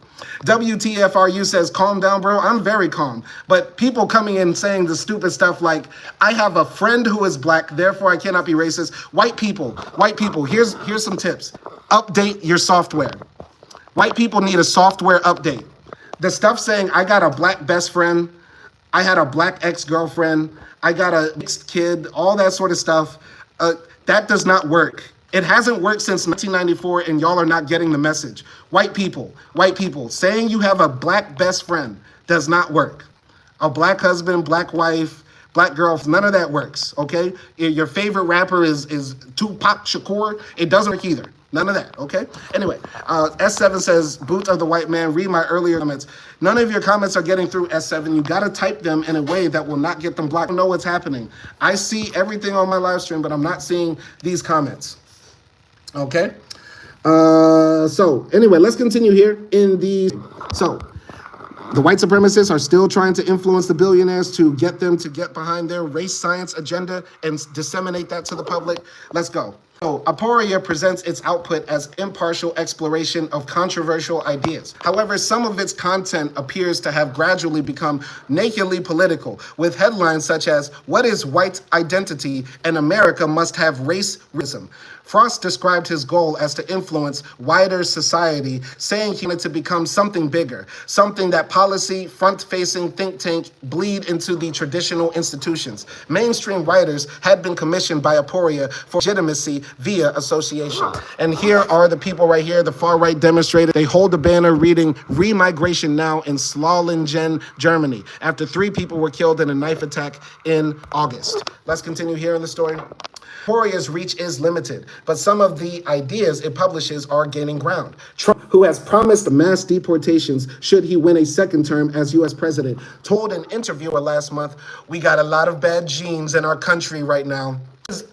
WTFRU says, calm down, bro. I'm very calm. But people coming in saying the stupid stuff like, I have a friend who is black, therefore I cannot be racist. White people, here's some tips. Update your software. White people need a software update. The stuff saying, I got a black best friend, I had a black ex-girlfriend, I got a mixed kid, all that sort of stuff, that does not work. It hasn't worked since 1994, and y'all are not getting the message. White people, saying you have a black best friend does not work. A black husband, black wife, black girl, none of that works, okay? Your favorite rapper is Tupac Shakur. It doesn't work either. None of that, okay? Anyway, S7 says, boots of the white man, read my earlier comments. None of your comments are getting through, S7. You gotta type them in a way that will not get them blocked. I don't know what's happening. I see everything on my live stream, but I'm not seeing these comments. Okay, so anyway, let's continue here So the white supremacists are still trying to influence the billionaires to get them to get behind their race science agenda and disseminate that to the public. Let's go. So Aporia presents its output as impartial exploration of controversial ideas. However, some of its content appears to have gradually become nakedly political, with headlines such as, what is white identity and America must have racism? Frost described his goal as to influence wider society, saying he wanted to become something bigger, something that policy, front-facing think tank bleed into the traditional institutions. Mainstream writers had been commissioned by Aporia for legitimacy via association. And here are the people right here, the far-right demonstrators. They hold a banner reading remigration now in Slallingen, Germany, after 3 people were killed in a knife attack in August. Let's continue here in the story. Emporia's reach is limited, but some of the ideas it publishes are gaining ground. Trump, who has promised mass deportations should he win a second term as U.S. president, told an interviewer last month, "We got a lot of bad genes in our country right now."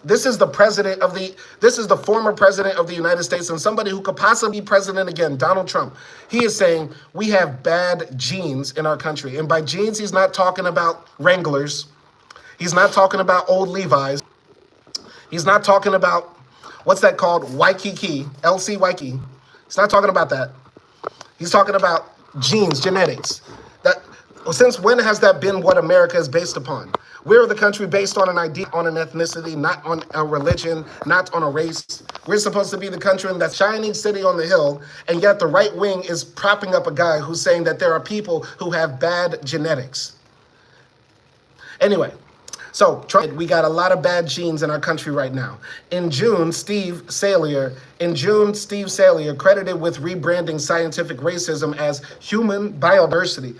This is the former president of the United States and somebody who could possibly be president again, Donald Trump. He is saying we have bad genes in our country. And by genes, he's not talking about Wranglers. He's not talking about old Levi's. He's not talking about, what's that called? Waikiki, LC Waikiki. He's not talking about that. He's talking about genes, genetics. Since when has that been what America is based upon? We're the country based on an idea, on an ethnicity, not on a religion, not on a race. We're supposed to be the country in that shining city on the hill, and yet the right wing is propping up a guy who's saying that there are people who have bad genetics. Anyway. So, we got a lot of bad genes in our country right now. In June, Steve Salier, credited with rebranding scientific racism as human biodiversity,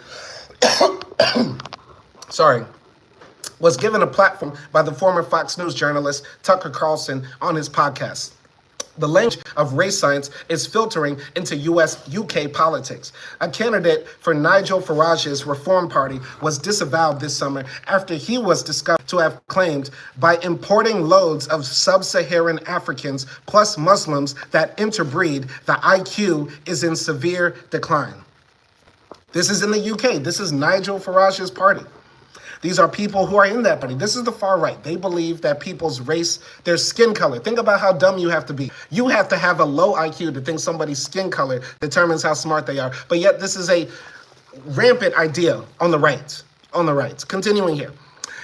was given a platform by the former Fox News journalist Tucker Carlson on his podcast. The language of race science is filtering into UK politics. A candidate for Nigel Farage's Reform Party was disavowed this summer after he was discovered to have claimed by importing loads of sub-Saharan Africans plus Muslims that interbreed, the IQ is in severe decline. This is in the UK. This is Nigel Farage's party. These are people who are in that party. This is the far right. They believe that people's race, their skin color. Think about how dumb you have to be. You have to have a low IQ to think somebody's skin color determines how smart they are. But yet this is a rampant idea on the right. Continuing here.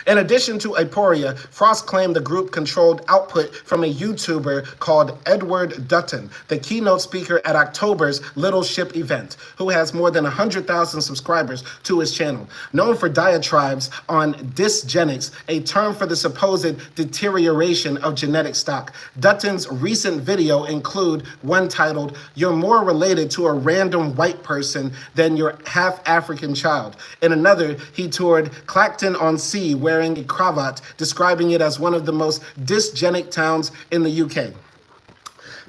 In addition to Aporia, Frost claimed the group controlled output from a YouTuber called Edward Dutton, the keynote speaker at October's Little Ship event, who has more than 100,000 subscribers to his channel. Known for diatribes on dysgenics, a term for the supposed deterioration of genetic stock, Dutton's recent video include one titled, "You're more related to a random white person than your half-African child." In another, he toured Clacton-on-Sea, wearing a cravat, describing it as one of the most dysgenic towns in the UK.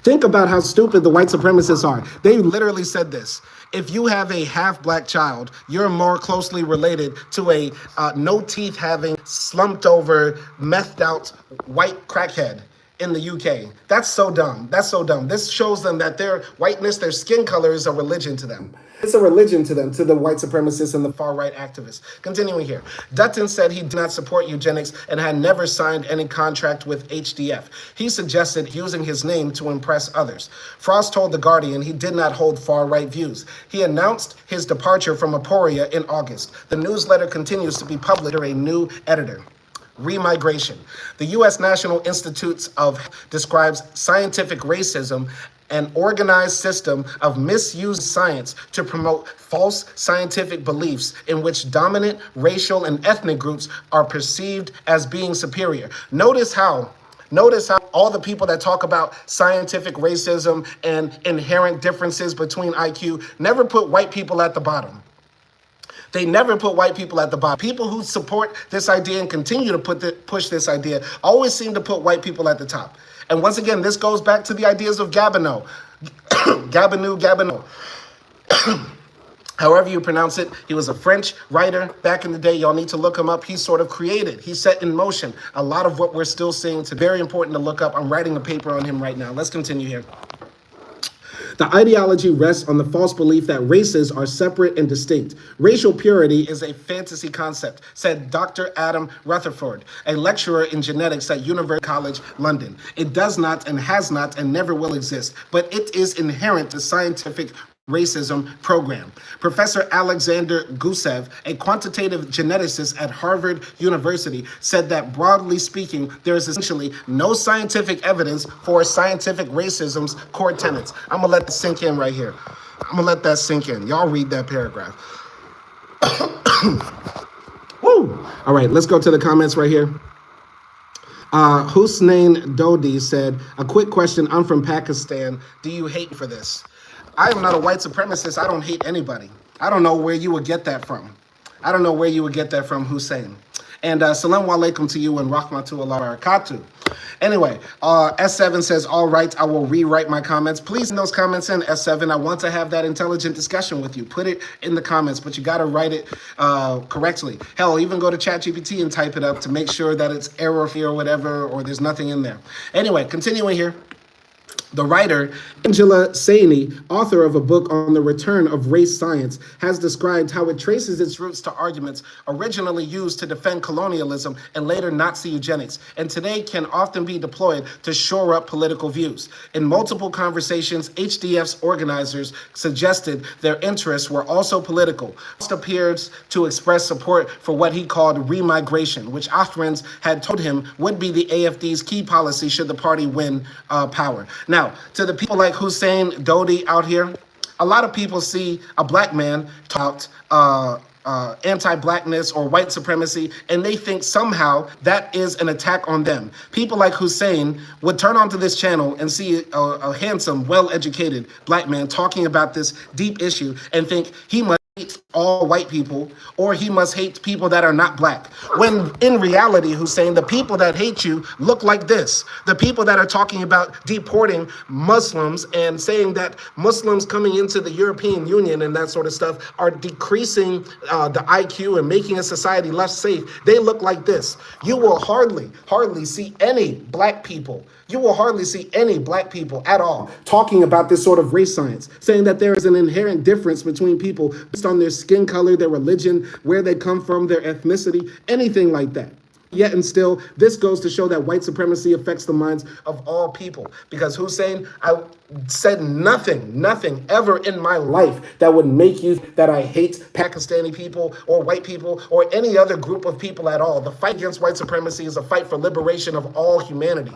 Think about how stupid the white supremacists are. They literally said this. If you have a half-black child, you're more closely related to a no-teeth-having, slumped-over, methed-out white crackhead in the UK. That's so dumb. This shows them that their whiteness, their skin color is a religion to them. It's a religion to them, to the white supremacists and the far-right activists. Continuing here. Dutton said he did not support eugenics and had never signed any contract with HDF. He suggested using his name to impress others. Frost told The Guardian he did not hold far-right views. He announced his departure from Aporia in August. The newsletter continues to be published under a new editor. Remigration. The U.S. National Institutes of describes scientific racism, an organized system of misused science to promote false scientific beliefs in which dominant racial and ethnic groups are perceived as being superior. Notice how all the people that talk about scientific racism and inherent differences between IQ never put white people at the bottom. They never put white people at the bottom. People who support this idea and continue to push this idea always seem to put white people at the top. And once again, this goes back to the ideas of Gabineau. Gabineau. However you pronounce it, he was a French writer back in the day. Y'all need to look him up. He set in motion a lot of what we're still seeing. It's very important to look up. I'm writing a paper on him right now. Let's continue here. The ideology rests on the false belief that races are separate and distinct. Racial purity is a fantasy concept, said Dr. Adam Rutherford, a lecturer in genetics at University College London. It does not and has not and never will exist, but it is inherent to scientific racism program. Professor Alexander Gusev, a quantitative geneticist at Harvard University, said that broadly speaking, there is essentially no scientific evidence for scientific racism's core tenets. I'm gonna let that sink in right here. Y'all read that paragraph. Woo! All right, let's go to the comments right here. Husnain Dodi said, a quick question. I'm from Pakistan. Do you hate for this? I am not a white supremacist. I don't hate anybody. I don't know where you would get that from. I don't know where you would get that from, Hussein. And salam alaikum to you and rahmatullah barakatuh. Anyway, S7 says, all right, I will rewrite my comments. Please send those comments in, S7. I want to have that intelligent discussion with you. Put it in the comments, but you got to write it correctly. Hell, even go to ChatGPT and type it up to make sure that it's error-free or whatever, or there's nothing in there. Anyway, continuing here. The writer, Angela Saini, author of a book on the return of race science, has described how it traces its roots to arguments originally used to defend colonialism and later Nazi eugenics, and today can often be deployed to shore up political views. In multiple conversations, HDF's organizers suggested their interests were also political. Most appears to express support for what he called remigration, which Afrans had told him would be the AFD's key policy should the party win power. Now, to the people like Hussein Dodi out here, a lot of people see a black man talk anti-blackness or white supremacy, and they think somehow that is an attack on them. People like Hussein would turn onto this channel and see a handsome, well-educated black man talking about this deep issue and think he must hate all white people, or he must hate people that are not black. When in reality, Hussein, the people that hate you look like this. The people that are talking about deporting Muslims and saying that Muslims coming into the European Union and that sort of stuff are decreasing the IQ and making a society less safe, they look like this. You will hardly see any black people. You will hardly see any black people at all talking about this sort of race science, saying that there is an inherent difference between people based on their skin color, their religion, where they come from, their ethnicity, anything like that. Yet and still, this goes to show that white supremacy affects the minds of all people. Because Hussein, I said nothing ever in my life that would make you that I hate Pakistani people or white people or any other group of people at all. The fight against white supremacy is a fight for liberation of all humanity.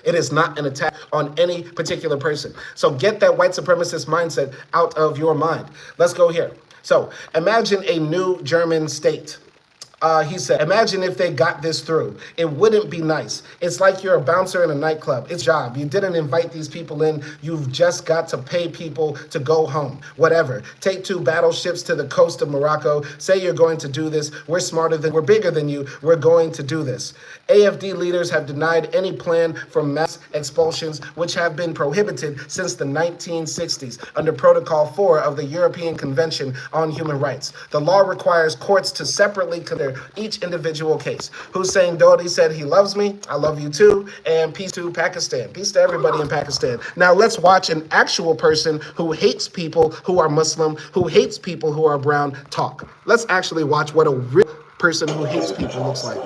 It is not an attack on any particular person. So get that white supremacist mindset out of your mind. Let's go here. So imagine a new German state. He said, imagine if they got this through. It wouldn't be nice. It's like you're a bouncer in a nightclub. It's your job. You didn't invite these people in. You've just got to pay people to go home. Whatever. Take 2 battleships to the coast of Morocco. Say you're going to do this. We're bigger than you. We're going to do this. AFD leaders have denied any plan for mass expulsions, which have been prohibited since the 1960s under Protocol 4 of the European Convention on Human Rights. The law requires courts to separately consider each individual case. Hussein Dodi said he loves me, I love you too, and peace to Pakistan. Peace to everybody in Pakistan. Now let's watch an actual person who hates people who are Muslim, who hates people who are brown talk. Let's actually watch what a real person who hates people looks like.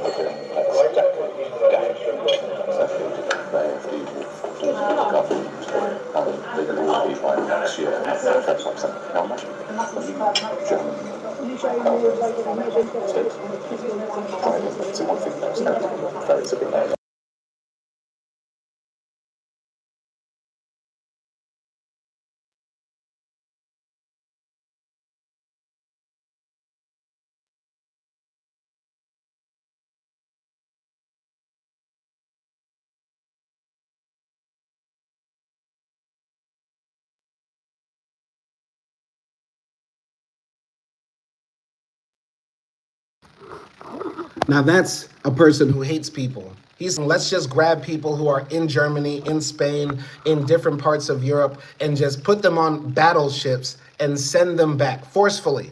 Now that's a person who hates people. He's saying, let's just grab people who are in Germany, in Spain, in different parts of Europe, and just put them on battleships and send them back forcefully.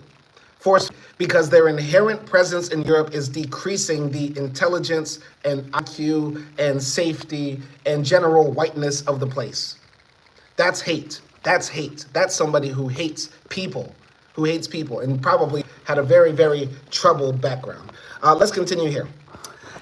Because their inherent presence in Europe is decreasing the intelligence and IQ and safety and general whiteness of the place. That's hate. That's hate. That's somebody who hates people, and probably had a very, very troubled background. Let's continue here.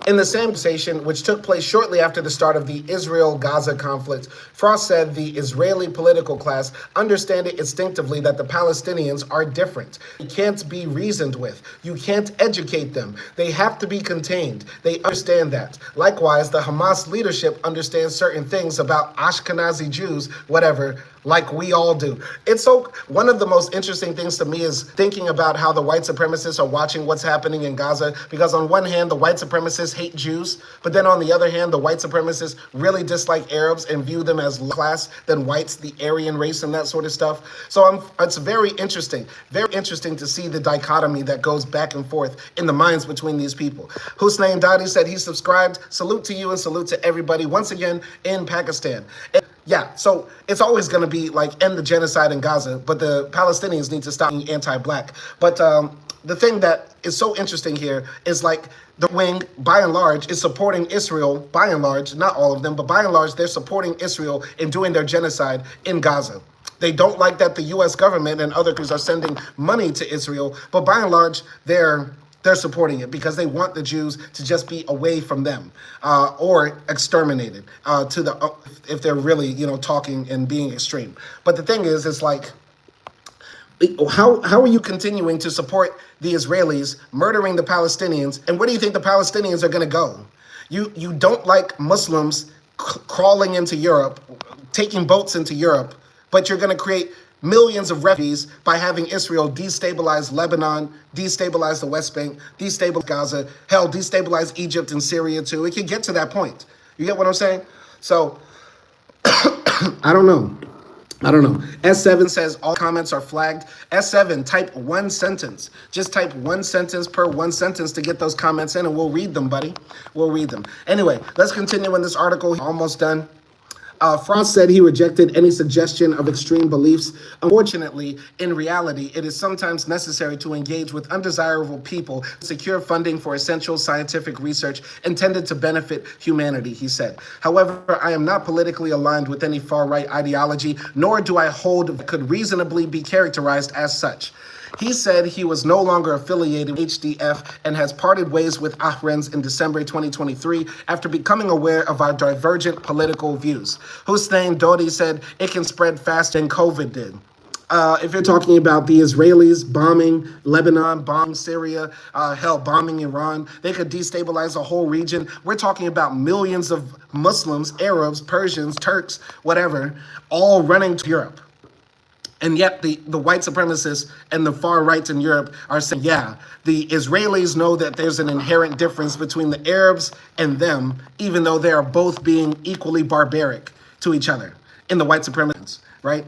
In the same conversation, which took place shortly after the start of the Israel-Gaza conflict, Frost said the Israeli political class understand it instinctively that the Palestinians are different. They can't be reasoned with. You can't educate them. They have to be contained. They understand that. Likewise, the Hamas leadership understands certain things about Ashkenazi Jews, whatever, like we all do. It's so, one of the most interesting things to me is thinking about how the white supremacists are watching what's happening in Gaza, because on one hand, the white supremacists hate Jews, but then on the other hand, the white supremacists really dislike Arabs and view them as lower class than whites, the Aryan race and that sort of stuff. So it's very interesting to see the dichotomy that goes back and forth in the minds between these people. Hussein Dadi said he subscribed. Salute to you and salute to everybody once again in Pakistan. Yeah, so it's always going to be like end the genocide in Gaza, but the Palestinians need to stop being anti-black. But the thing that is so interesting here is like the wing, by and large, is supporting Israel, by and large, not all of them, but by and large, they're supporting Israel in doing their genocide in Gaza. They don't like that the U.S. government and other countries are sending money to Israel, but by and large, they're supporting it because they want the Jews to just be away from them or exterminated if they're really, talking and being extreme. But the thing is, it's like, how are you continuing to support the Israelis murdering the Palestinians? And where do you think the Palestinians are going to go? You don't like Muslims crawling into Europe, taking boats into Europe, but you're going to create millions of refugees by having Israel destabilize Lebanon, destabilize the West Bank, destabilize Gaza, hell, destabilize Egypt and Syria too. It could get to that point. You get what I'm saying? So, I don't know. S7 says all comments are flagged. S7, type one sentence. Just type one sentence per one sentence to get those comments in, and we'll read them, buddy. We'll read them. Anyway, let's continue in this article. Almost done. Frost said he rejected any suggestion of extreme beliefs. Unfortunately, in reality, it is sometimes necessary to engage with undesirable people to secure funding for essential scientific research intended to benefit humanity, he said. However, I am not politically aligned with any far-right ideology, nor do I hold that could reasonably be characterized as such. He said he was no longer affiliated with HDF and has parted ways with Ahrens in December 2023 after becoming aware of our divergent political views. Hussein Dodi said it can spread faster than COVID did. If you're talking about the Israelis bombing Lebanon, bombing Syria, bombing Iran, they could destabilize a whole region. We're talking about millions of Muslims, Arabs, Persians, Turks, whatever, all running to Europe. And yet the white supremacists and the far rights in Europe are saying, yeah, the Israelis know that there's an inherent difference between the Arabs and them, even though they are both being equally barbaric to each other in the white supremacists, right?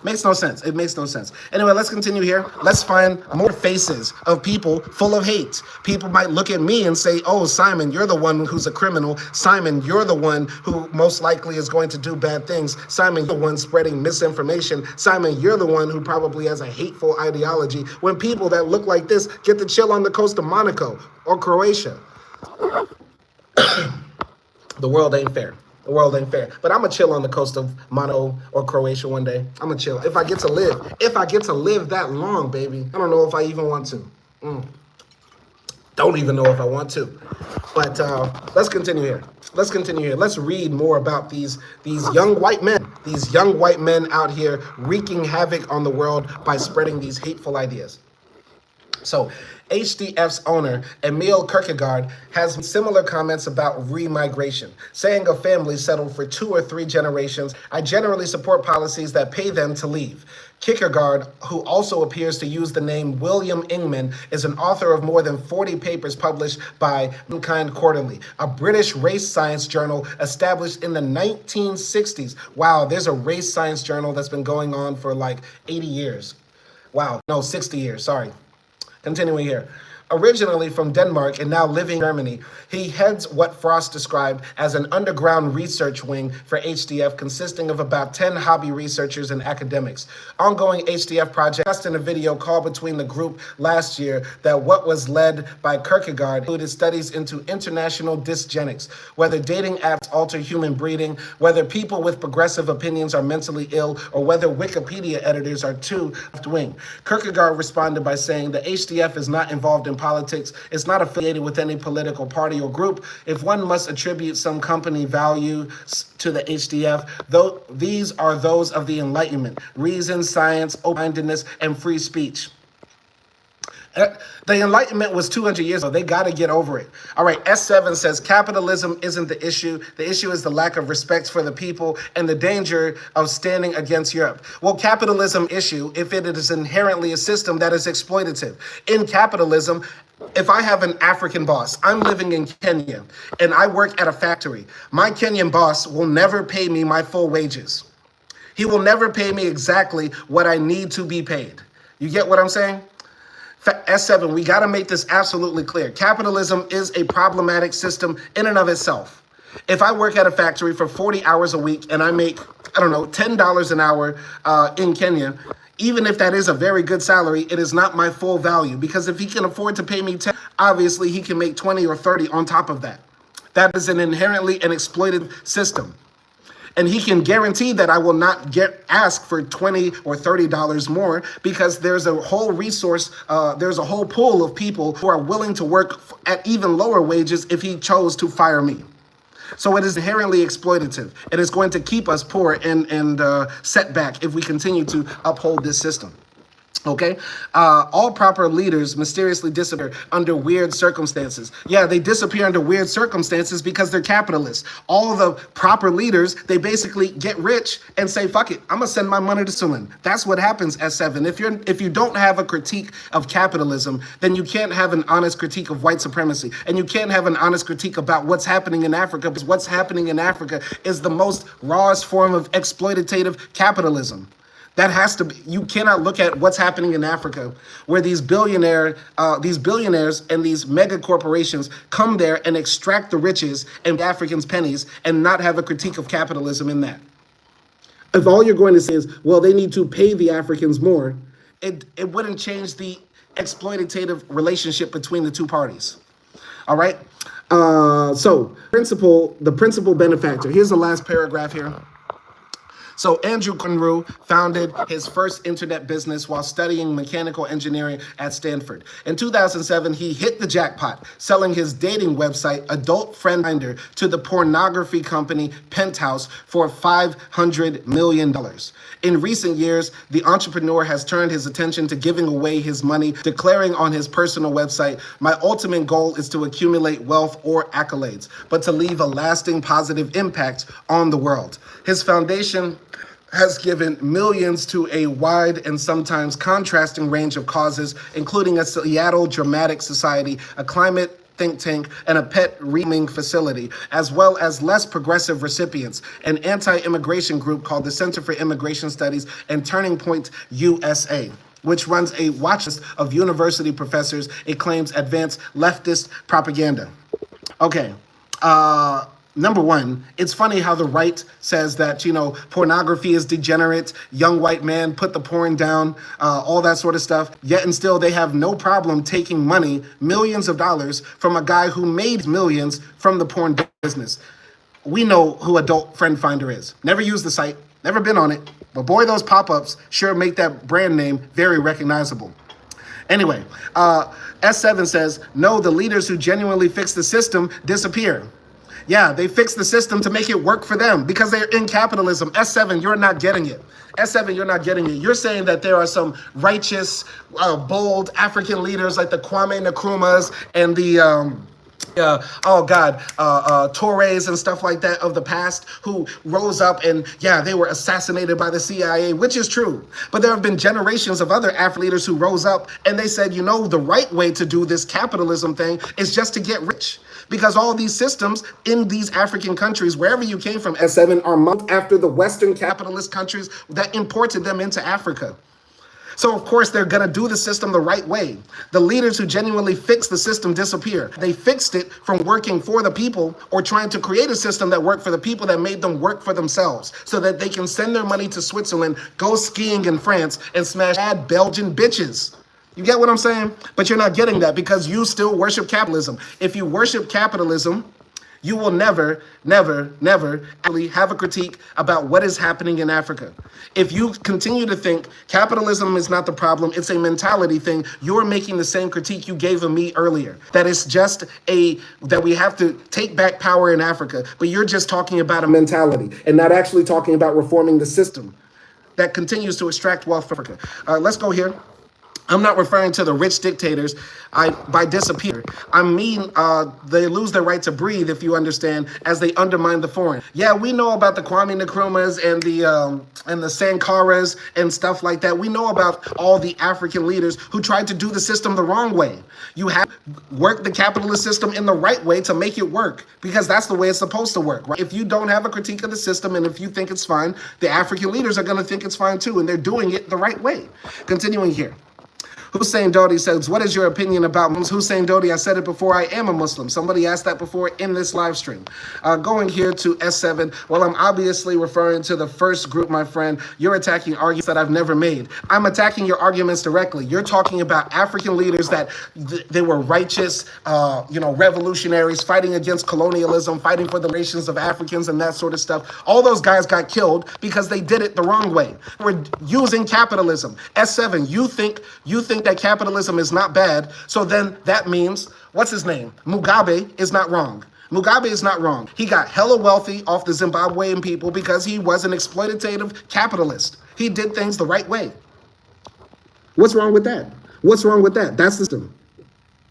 Makes no sense. It makes no sense. Anyway, let's continue here. Let's find more faces of people full of hate. People might look at me and say, oh, Simon, you're the one who's a criminal. Simon, you're the one who most likely is going to do bad things. Simon, you're the one spreading misinformation. Simon, you're the one who probably has a hateful ideology. When people that look like this get to chill on the coast of Monaco or Croatia. The world ain't fair. The world ain't fair. But I'm going to chill on the coast of Monaco or Croatia one day. I'm going to chill. If I get to live that long, baby. I don't know if I even want to. Don't even know if I want to. But let's continue here. Let's read more about these young white men. These young white men out here wreaking havoc on the world by spreading these hateful ideas. So, HDF's owner, Emil Kierkegaard, has similar comments about remigration, saying of families settled for 2 or 3 generations, I generally support policies that pay them to leave. Kierkegaard, who also appears to use the name William Ingman, is an author of more than 40 papers published by Mankind Quarterly, a British race science journal established in the 1960s. Wow, there's a race science journal that's been going on for like 80 years. Wow, no, 60 years, sorry. Continuing here. Originally from Denmark and now living in Germany, he heads what Frost described as an underground research wing for HDF consisting of about 10 hobby researchers and academics. Ongoing HDF project discussed in a video call between the group last year that what was led by Kierkegaard included studies into international dysgenics, whether dating apps alter human breeding, whether people with progressive opinions are mentally ill, or whether Wikipedia editors are too left-wing. Kierkegaard responded by saying the HDF is not involved in politics. It's not affiliated with any political party or group. If one must attribute some company value to the HDF, though these are those of the Enlightenment, reason, science, open-mindedness, and free speech. The Enlightenment was 200 years ago. They got to get over it. All right, S7 says capitalism isn't the issue. The issue is the lack of respect for the people and the danger of standing against Europe. Well, capitalism issue if it is inherently a system that is exploitative. In capitalism, if I have an African boss, I'm living in Kenya, and I work at a factory, my Kenyan boss will never pay me my full wages. He will never pay me exactly what I need to be paid. You get what I'm saying? S7, we got to make this absolutely clear. Capitalism is a problematic system in and of itself. If I work at a factory for 40 hours a week and I make, I don't know, $10 an hour in Kenya, even if that is a very good salary, it is not my full value, because if he can afford to pay me 10, obviously he can make 20 or 30 on top of that. That is an inherently an exploited system. And he can guarantee that I will not get asked for $20 or $30 more, because there's a whole resource, there's a whole pool of people who are willing to work at even lower wages if he chose to fire me. So it is inherently exploitative. It is going to keep us poor and set back if we continue to uphold this system. Okay, all proper leaders mysteriously disappear under weird circumstances. Yeah, they disappear under weird circumstances because they're capitalists. All the proper leaders, they basically get rich and say, fuck it, I'm gonna send my money to Switzerland. That's what happens, S7. If you don't have a critique of capitalism, then you can't have an honest critique of white supremacy. And you can't have an honest critique about what's happening in Africa, because what's happening in Africa is the most rawest form of exploitative capitalism. That has to be, you cannot look at what's happening in Africa, where these billionaires and these mega corporations come there and extract the riches and Africans' pennies, and not have a critique of capitalism in that. If all you're going to say is, well, they need to pay the Africans more, it wouldn't change the exploitative relationship between the two parties. All right? So the principal benefactor. Here's the last paragraph here. So Andrew Conru founded his first internet business while studying mechanical engineering at Stanford. In 2007, he hit the jackpot, selling his dating website, Adult Friend Finder, to the pornography company Penthouse for $500 million. In recent years, the entrepreneur has turned his attention to giving away his money, declaring on his personal website, "My ultimate goal is to accumulate wealth or accolades, but to leave a lasting positive impact on the world." His foundation has given millions to a wide and sometimes contrasting range of causes, including a Seattle Dramatic Society, a climate think tank, and a pet reaming facility, as well as less progressive recipients, an anti-immigration group called the Center for Immigration Studies, and Turning Point USA, which runs a watch list of university professors it claims advance leftist propaganda. Okay. Number one, it's funny how the right says that, pornography is degenerate, young white man, put the porn down, all that sort of stuff. Yet and still they have no problem taking money, millions of dollars, from a guy who made millions from the porn business. We know who Adult Friend Finder is. Never used the site, never been on it, but boy, those pop-ups sure make that brand name very recognizable. Anyway, S7 says, no, the leaders who genuinely fix the system disappear. Yeah, they fix the system to make it work for them because they're in capitalism. S7, you're not getting it. S7, you're not getting it. You're saying that there are some righteous, bold African leaders like the Kwame Nkrumahs and the, Torres and stuff like that of the past who rose up and, they were assassinated by the CIA, which is true. But there have been generations of other African leaders who rose up and they said, the right way to do this capitalism thing is just to get rich. Because all these systems in these African countries, wherever you came from, S7, are modeled after the Western capitalist countries that imported them into Africa. So, of course, they're going to do the system the right way. The leaders who genuinely fix the system disappear. They fixed it from working for the people or trying to create a system that worked for the people that made them work for themselves so that they can send their money to Switzerland, go skiing in France, and smash bad Belgian bitches. You get what I'm saying? But you're not getting that because you still worship capitalism. If you worship capitalism, you will never, never, never actually have a critique about what is happening in Africa. If you continue to think capitalism is not the problem, it's a mentality thing, you're making the same critique you gave of me earlier. That it's just that we have to take back power in Africa, but you're just talking about a mentality and not actually talking about reforming the system that continues to extract wealth from Africa. Let's go here. I'm not referring to the rich dictators. By disappear, I mean they lose their right to breathe, if you understand, as they undermine the foreign. Yeah, we know about the Kwame Nkrumahs and the Sankaras and stuff like that. We know about all the African leaders who tried to do the system the wrong way. You have to work the capitalist system in the right way to make it work, because that's the way it's supposed to work, right? If you don't have a critique of the system and if you think it's fine, the African leaders are going to think it's fine too, and they're doing it the right way. Continuing here. Hussein Dodi says, what is your opinion about Muslims? Hussein Dodi, I said it before, I am a Muslim. Somebody asked that before in this live stream. Going here to S7, well, I'm obviously referring to the first group, my friend. You're attacking arguments that I've never made. I'm attacking your arguments directly. You're talking about African leaders that they were righteous, revolutionaries, fighting against colonialism, fighting for the nations of Africans and that sort of stuff. All those guys got killed because they did it the wrong way. We're using capitalism. S7, you think that capitalism is not bad, so then that means, what's his name? Mugabe is not wrong. Mugabe is not wrong. He got hella wealthy off the Zimbabwean people because he was an exploitative capitalist. He did things the right way. What's wrong with that? What's wrong with that? That's the system.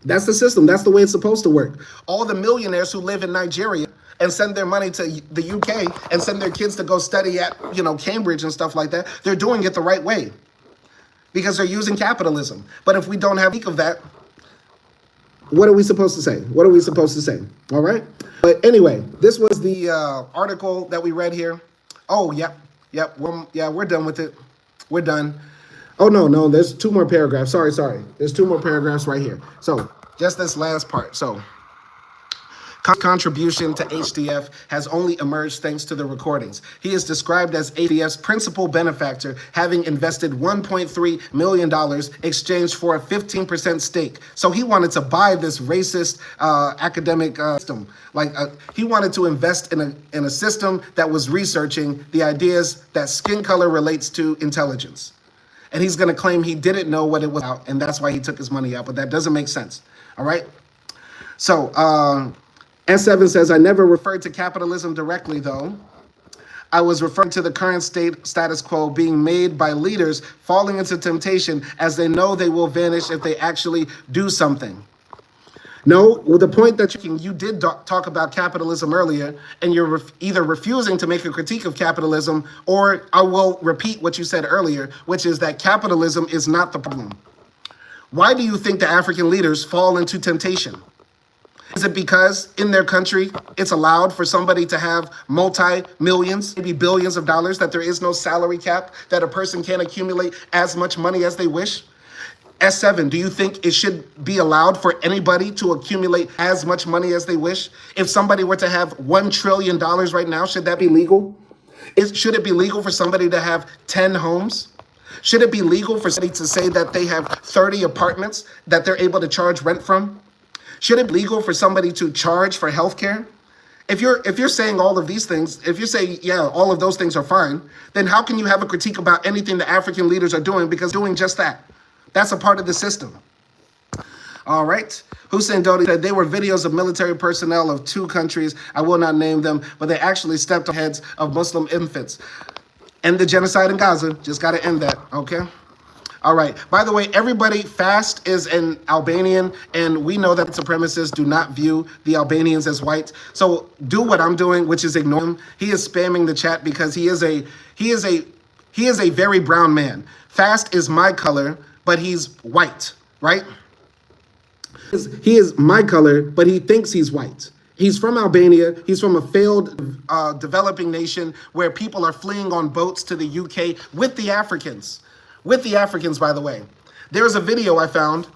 That's the system. That's the way it's supposed to work. All the millionaires who live in Nigeria and send their money to the UK and send their kids to go study at, Cambridge and stuff like that, they're doing it the right way, because they're using capitalism. But if we don't have of that, what are we supposed to say? What are we supposed to say? All right. But anyway, this was the article that we read here. Oh, yep. We're done with it. We're done. Oh, no, there's two more paragraphs. Sorry. There's two more paragraphs right here. So just this last part. So contribution to HDF has only emerged thanks to the recordings. He is described as HDF's principal benefactor, having invested $1.3 million exchanged for a 15% stake. So he wanted to buy this racist academic system. He wanted to invest in a system that was researching the ideas that skin color relates to intelligence. And he's going to claim he didn't know what it was about, and that's why he took his money out. But that doesn't make sense. All right? So, S7 says, I never referred to capitalism directly, though. I was referring to the current status quo being made by leaders falling into temptation as they know they will vanish if they actually do something. No, well, the point that you did talk about capitalism earlier, and you're either refusing to make a critique of capitalism, or I will repeat what you said earlier, which is that capitalism is not the problem. Why do you think the African leaders fall into temptation? Is it because in their country, it's allowed for somebody to have multi-millions, maybe billions of dollars, that there is no salary cap, that a person can accumulate as much money as they wish? S7, do you think it should be allowed for anybody to accumulate as much money as they wish? If somebody were to have $1 trillion right now, should that be legal? Should it be legal for somebody to have 10 homes? Should it be legal for somebody to say that they have 30 apartments that they're able to charge rent from? Should it be legal for somebody to charge for healthcare? If you're saying all of these things, if you say, yeah, all of those things are fine, then how can you have a critique about anything the African leaders are doing? Because doing just that. That's a part of the system. All right. Hussein Dodi said they were videos of military personnel of two countries. I will not name them, but they actually stepped on heads of Muslim infants. End the genocide in Gaza. Just got to end that. Okay. All right. By the way, everybody, FAST is an Albanian, and we know that supremacists do not view the Albanians as white. So do what I'm doing, which is ignore him. He is spamming the chat because he is a very brown man. FAST is my color, but he's white, right? He is my color, but he thinks he's white. He's from Albania. He's from a failed developing nation where people are fleeing on boats to the UK with the Africans. With the Africans, by the way. There's a video I found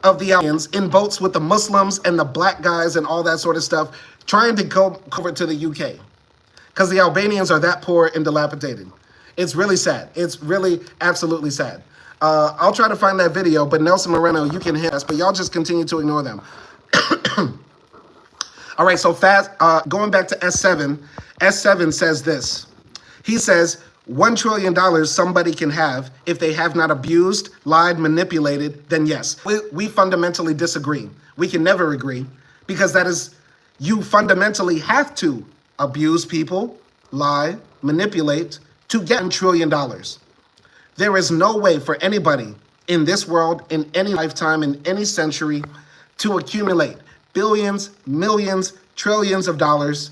of the Albanians in boats with the Muslims and the black guys and all that sort of stuff trying to go over to the UK because the Albanians are that poor and dilapidated. It's really sad. It's really absolutely sad. I'll try to find that video, but Nelson Moreno, you can hit us, but y'all just continue to ignore them. All right, so fast, going back to S7, S7 says this. He says, $1 trillion somebody can have if they have not abused, lied, manipulated, then yes. We fundamentally disagree. We can never agree because that is, you fundamentally have to abuse people, lie, manipulate to get $1 trillion. There is no way for anybody in this world, in any lifetime, in any century, to accumulate billions, millions, trillions of dollars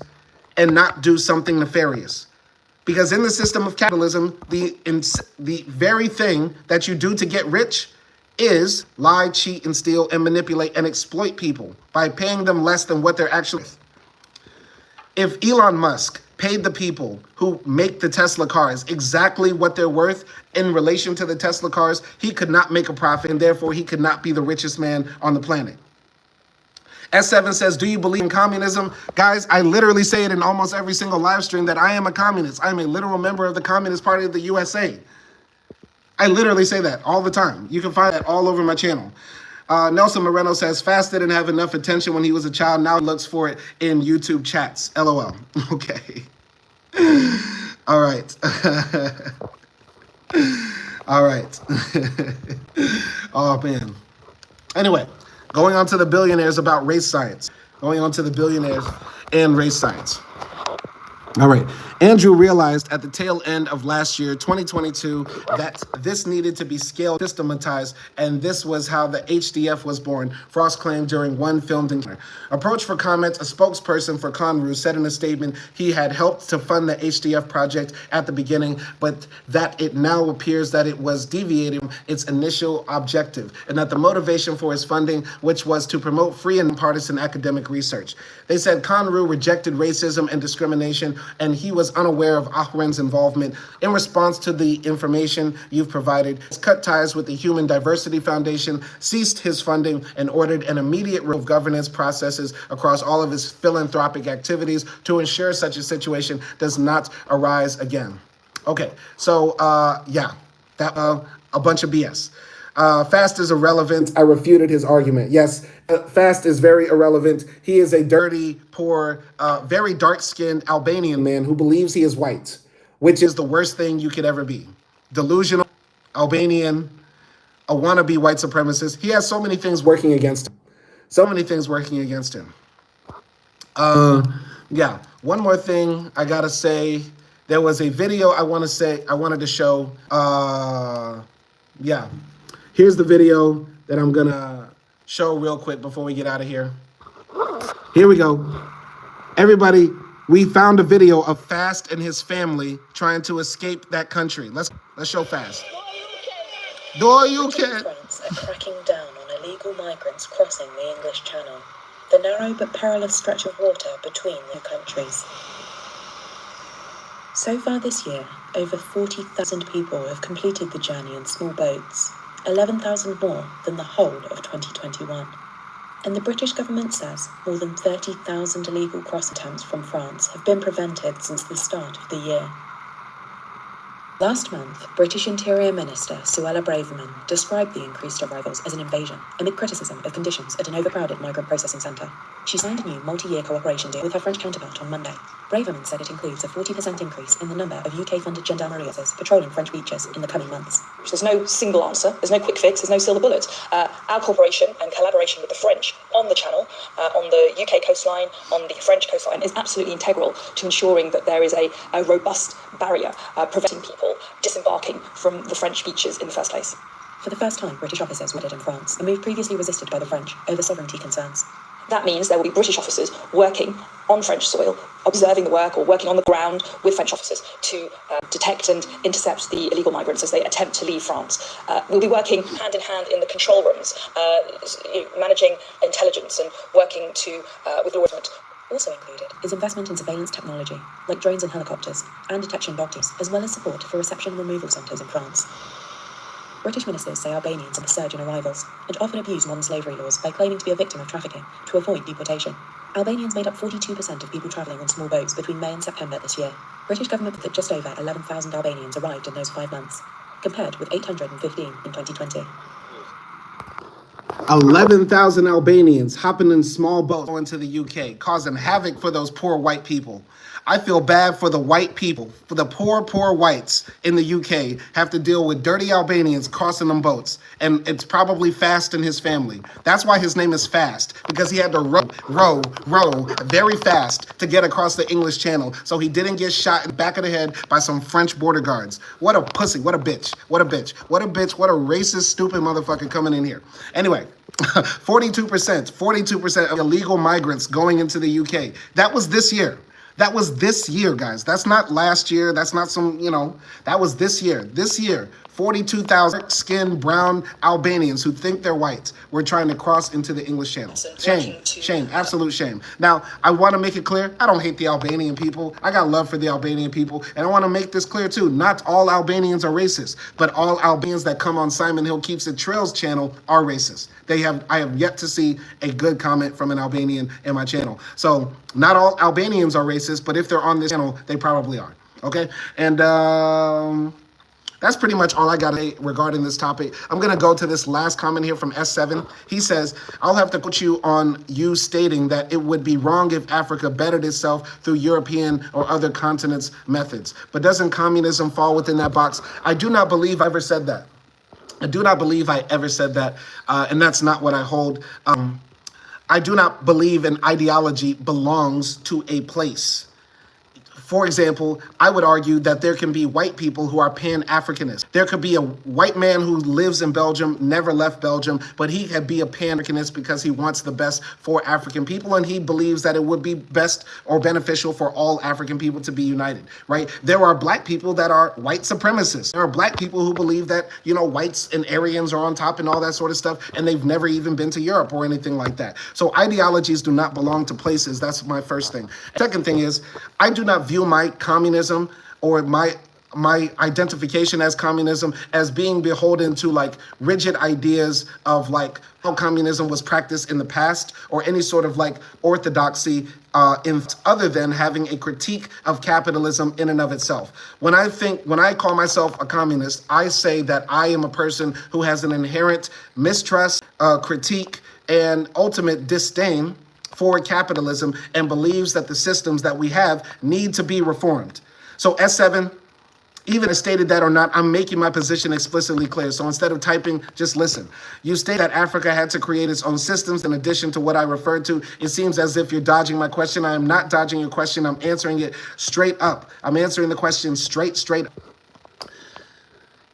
and not do something nefarious. Because in the system of capitalism, the very thing that you do to get rich is lie, cheat, and steal, and manipulate and exploit people by paying them less than what they're actually worth. If Elon Musk paid the people who make the Tesla cars exactly what they're worth in relation to the Tesla cars, he could not make a profit, and therefore he could not be the richest man on the planet. S7 says, do you believe in communism? Guys, I literally say it in almost every single live stream that I am a communist. I am a literal member of the Communist Party of the USA. I literally say that all the time. You can find that all over my channel. Nelson Moreno says, Fast didn't have enough attention when he was a child. Now he looks for it in YouTube chats. LOL. Okay. All right. All right. Oh, man. Anyway. Going on to the billionaires about race science. Going on to the billionaires and race science. All right. Andrew realized at the tail end of last year, 2022, that this needed to be scaled, systematized, and this was how the HDF was born, Frost claimed during one filmed encounter. Approach for comment, a spokesperson for Conru said in a statement he had helped to fund the HDF project at the beginning, but that it now appears that it was deviating from its initial objective, and that the motivation for his funding, which was to promote free and partisan academic research. They said Conru rejected racism and discrimination, and he was unaware of Ahren's involvement. In response to the information you've provided, he's cut ties with the Human Diversity Foundation, ceased his funding, and ordered an immediate review of governance processes across all of his philanthropic activities to ensure such a situation does not arise again. Okay, so yeah, that a bunch of BS. Fast is irrelevant. I refuted his argument. Yes, Fast is very irrelevant. He is a dirty, poor, very dark-skinned Albanian man who believes he is white, which is the worst thing you could ever be. Delusional, Albanian, a wannabe white supremacist. He has so many things working against him. So many things working against him. Yeah, one more thing I gotta say. There was a video I wanted to show. Yeah. Here's the video that I'm gonna show real quick before we get out of here. Here we go. Everybody, we found a video of Fast and his family trying to escape that country. Let's show Fast. Do you care? France are cracking down on illegal migrants crossing the English Channel, the narrow but perilous stretch of water between the countries. So far this year, over 40,000 people have completed the journey in small boats, 11,000 more than the whole of 2021. And the British government says more than 30,000 illegal cross attempts from France have been prevented since the start of the year. Last month, British Interior Minister Suella Braverman described the increased arrivals as an invasion amid criticism of conditions at an overcrowded migrant processing centre. She signed a new multi-year cooperation deal with her French counterpart on Monday. Braverman said it includes a 40% increase in the number of UK-funded gendarmerie officers patrolling French beaches in the coming months. There's no single answer, there's no quick fix, there's no silver bullet. Our cooperation and collaboration with the French on the Channel, on the UK coastline, on the French coastline, is absolutely integral to ensuring that there is a robust barrier preventing people disembarking from the French beaches in the first place. For the first time, British officers were in France, a move previously resisted by the French over sovereignty concerns. That means there will be British officers working on French soil, observing the work or working on the ground with French officers to detect and intercept the illegal migrants as they attempt to leave France. We'll be working hand in hand in the control rooms, managing intelligence and working to with law enforcement. Also included is investment in surveillance technology, like drones and helicopters, and detection dog teams, as well as support for reception and removal centres in France. British ministers say Albanians are the surge in arrivals, and often abuse modern slavery laws by claiming to be a victim of trafficking to avoid deportation. Albanians made up 42% of people travelling on small boats between May and September this year. British government that just over 11,000 Albanians arrived in those 5 months, compared with 815 in 2020. 11,000 Albanians hopping in small boats going to the UK, causing havoc for those poor white people. I feel bad for the white people, for the poor whites in the UK have to deal with dirty Albanians crossing them boats. And it's probably Fast and his family. That's why his name is Fast, because he had to row very fast to get across the English Channel so he didn't get shot in the back of the head by some French border guards. What a pussy, what a bitch, what a bitch, what a bitch, what a racist, stupid motherfucker coming in here. Anyway, 42% of illegal migrants going into the UK. That was this year. That was this year, guys. That's not last year. That's not some, that was this year. This year, 42,000 skinned brown Albanians who think they're white were trying to cross into the English Channel. Shame, absolute shame. Now, I want to make it clear, I don't hate the Albanian people. I got love for the Albanian people. And I want to make this clear too. Not all Albanians are racist, but all Albanians that come on Simon Hill Keeps It Trails channel are racist. I have yet to see a good comment from an Albanian in my channel. So not all Albanians are racist, but if they're on this channel, they probably are. Okay? And that's pretty much all I got to say regarding this topic. I'm going to go to this last comment here from S7. He says, I'll have to put you on you stating that it would be wrong if Africa bettered itself through European or other continents' methods. But doesn't communism fall within that box? I do not believe I ever said that. I do not believe I ever said that, and that's not what I hold. I do not believe an ideology belongs to a place. For example, I would argue that there can be white people who are Pan-Africanists. There could be a white man who lives in Belgium, never left Belgium, but he could be a Pan-Africanist because he wants the best for African people, and he believes that it would be best or beneficial for all African people to be united, right? There are black people that are white supremacists. There are black people who believe that, whites and Aryans are on top and all that sort of stuff, and they've never even been to Europe or anything like that. So ideologies do not belong to places. That's my first thing. Second thing is, I do not view my communism or my identification as communism as being beholden to rigid ideas of how communism was practiced in the past or any sort of orthodoxy other than having a critique of capitalism in and of itself. When I call myself a communist, I say that I am a person who has an inherent mistrust, critique, and ultimate disdain for capitalism and believes that the systems that we have need to be reformed. So S7, even I stated that or not, I'm making my position explicitly clear. So instead of typing, just listen. You state that Africa had to create its own systems in addition to what I referred to. It seems as if you're dodging my question. I am not dodging your question. I'm answering it straight up. I'm answering the question straight up.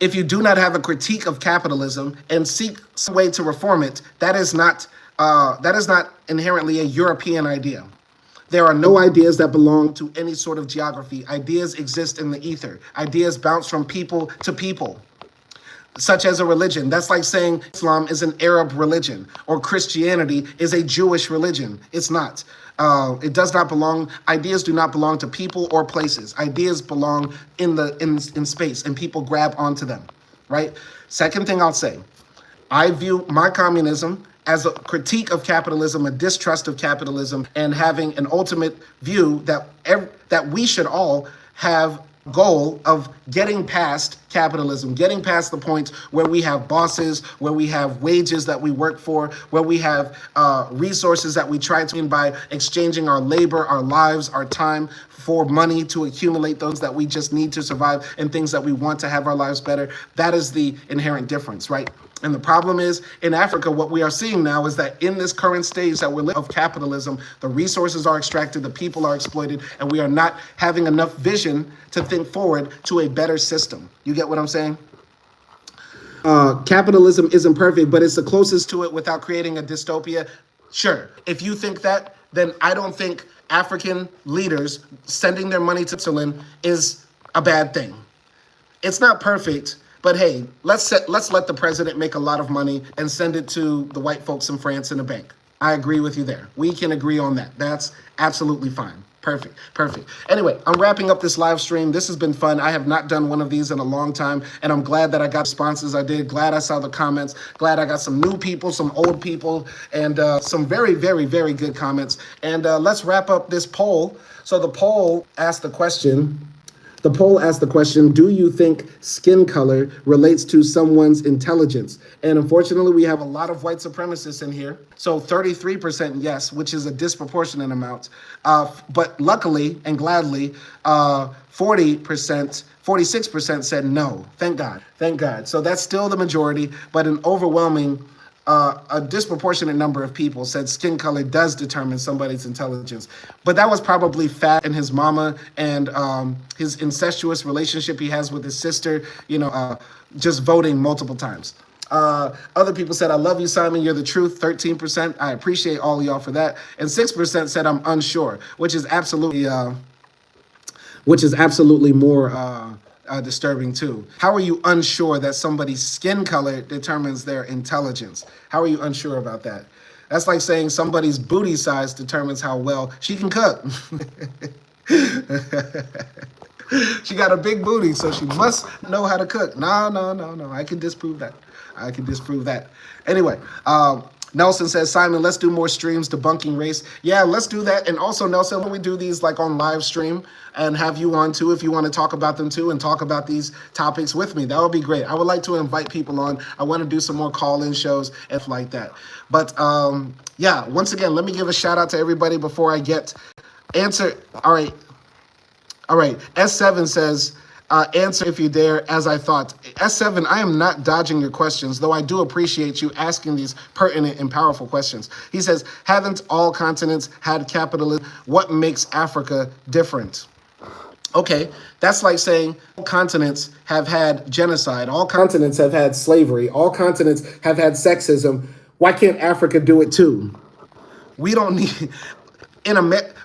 If you do not have a critique of capitalism and seek some way to reform it, that is not inherently a European idea. There are no ideas that belong to any sort of geography. Ideas exist in the ether. Ideas bounce from people to people, such as a religion. That's like saying Islam is an Arab religion or Christianity is a Jewish religion. It's not. It does not belong. Ideas do not belong to people or places. Ideas belong in space, and people grab onto them, right? Second thing I'll say, I view my communism as a critique of capitalism, a distrust of capitalism, and having an ultimate view that we should all have goal of getting past capitalism, getting past the point where we have bosses, where we have wages that we work for, where we have resources that we try to win by exchanging our labor, our lives, our time for money to accumulate those that we just need to survive and things that we want to have our lives better. That is the inherent difference, right? And the problem is, in Africa, what we are seeing now is that in this current stage that we're living of capitalism, the resources are extracted, the people are exploited, and we are not having enough vision to think forward to a better system. You get what I'm saying? Capitalism isn't perfect, but it's the closest to it without creating a dystopia. Sure, if you think that, then I don't think African leaders sending their money to Switzerland is a bad thing. It's not perfect, but hey, let's let the president make a lot of money and send it to the white folks in France in a bank. I agree with you there. We can agree on that. That's absolutely fine. Perfect. Anyway, I'm wrapping up this live stream. This has been fun. I have not done one of these in a long time, and I'm glad that I got responses I did. Glad I saw the comments. Glad I got some new people, some old people, and some very, very, very good comments. And let's wrap up this poll. So the poll asked the question, The poll asked the question, do you think skin color relates to someone's intelligence? And unfortunately, we have a lot of white supremacists in here. So 33% yes, which is a disproportionate amount. But luckily and gladly, 46% said no. Thank God. Thank God. So that's still the majority, but an overwhelming a disproportionate number of people said skin color does determine somebody's intelligence. But that was probably Fat and his mama and his incestuous relationship he has with his sister, just voting multiple times. Other people said, I love you, Simon, you're the truth, 13%. I appreciate all of y'all for that. And 6% said, I'm unsure, which is absolutely more disturbing too. How are you unsure that somebody's skin color determines their intelligence? How are you unsure about that? That's like saying somebody's booty size determines how well she can cook. She got a big booty, so she must know how to cook. No. I can disprove that. Anyway, Nelson says, Simon, let's do more streams debunking race. Yeah, let's do that. And also, Nelson, when we do these like on live stream and have you on too, if you want to talk about them too and talk about these topics with me, that would be great. I would like to invite people on. I want to do some more call-in shows and like that. But yeah, once again, let me give a shout out to everybody before I get answer. All right. S7 says, answer if you dare, as I thought. S7, I am not dodging your questions, though I do appreciate you asking these pertinent and powerful questions. He says, haven't all continents had capitalism? What makes Africa different? Okay, that's like saying all continents have had genocide. All continents have had slavery. All continents have had sexism. Why can't Africa do it too? We don't need...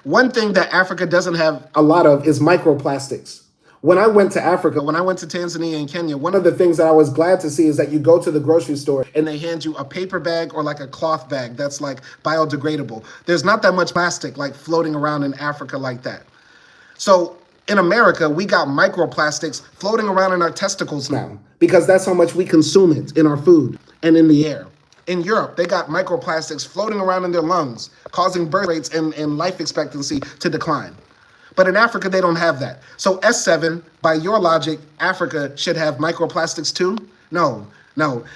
One thing that Africa doesn't have a lot of is microplastics. When I went to Africa, when I went to Tanzania and Kenya, one of the things that I was glad to see is that you go to the grocery store and they hand you a paper bag or like a cloth bag that's like biodegradable. There's not that much plastic like floating around in Africa like that. So in America, we got microplastics floating around in our testicles now because that's how much we consume it in our food and in the air. In Europe, they got microplastics floating around in their lungs, causing birth rates and life expectancy to decline. But in Africa, they don't have that. So S7, by your logic, Africa should have microplastics too? No.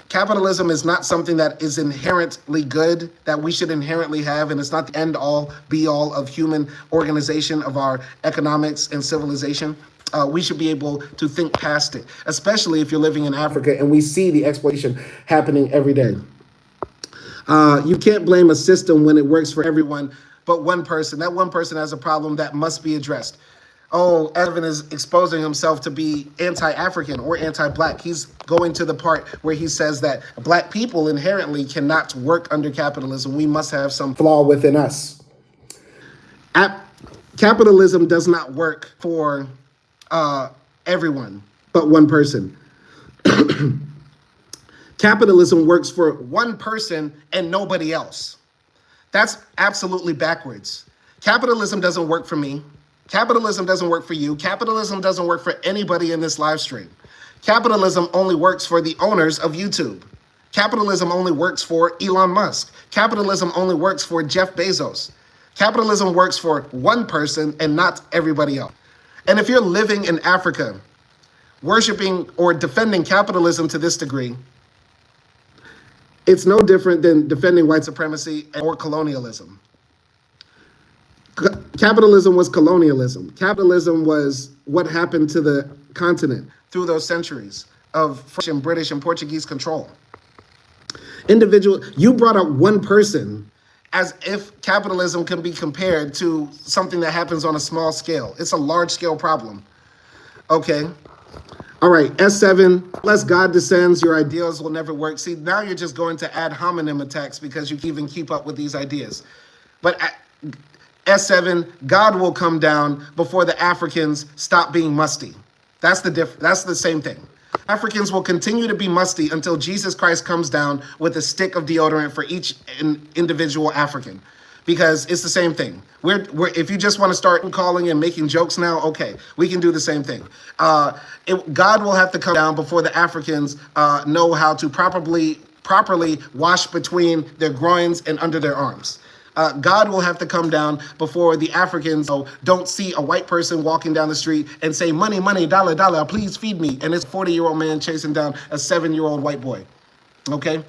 Capitalism is not something that is inherently good, that we should inherently have, and it's not the end-all, be-all of human organization of our economics and civilization. We should be able to think past it, especially if you're living in Africa and we see the exploitation happening every day. You can't blame a system when it works for everyone but one person. That one person has a problem that must be addressed. Oh, Evan is exposing himself to be anti-African or anti-Black. He's going to the part where he says that Black people inherently cannot work under capitalism. We must have some flaw within us. Capitalism does not work for everyone but one person. Capitalism works for one person and nobody else. That's absolutely backwards. Capitalism doesn't work for me. Capitalism doesn't work for you. Capitalism doesn't work for anybody in this live stream. Capitalism only works for the owners of YouTube. Capitalism only works for Elon Musk. Capitalism only works for Jeff Bezos. Capitalism works for one person and not everybody else. And if you're living in Africa, worshiping or defending capitalism to this degree, it's no different than defending white supremacy or colonialism. Capitalism was colonialism. Capitalism was what happened to the continent through those centuries of French and British and Portuguese control. You brought up one person as if capitalism can be compared to something that happens on a small scale. It's a large scale problem. Okay. All right, S7, unless God descends, your ideas will never work. See, now you're just going to ad hominem attacks because you can even keep up with these ideas. But S7, God will come down before the Africans stop being musty. That's the same thing. Africans will continue to be musty until Jesus Christ comes down with a stick of deodorant for each individual African. Because it's the same thing. If you just want to start calling and making jokes now, okay, we can do the same thing. God will have to come down before the Africans know how to properly wash between their groins and under their arms. God will have to come down before the Africans don't see a white person walking down the street and say, money, money, dollar, dollar, please feed me. And it's a 40-year-old man chasing down a 7-year-old white boy. Okay?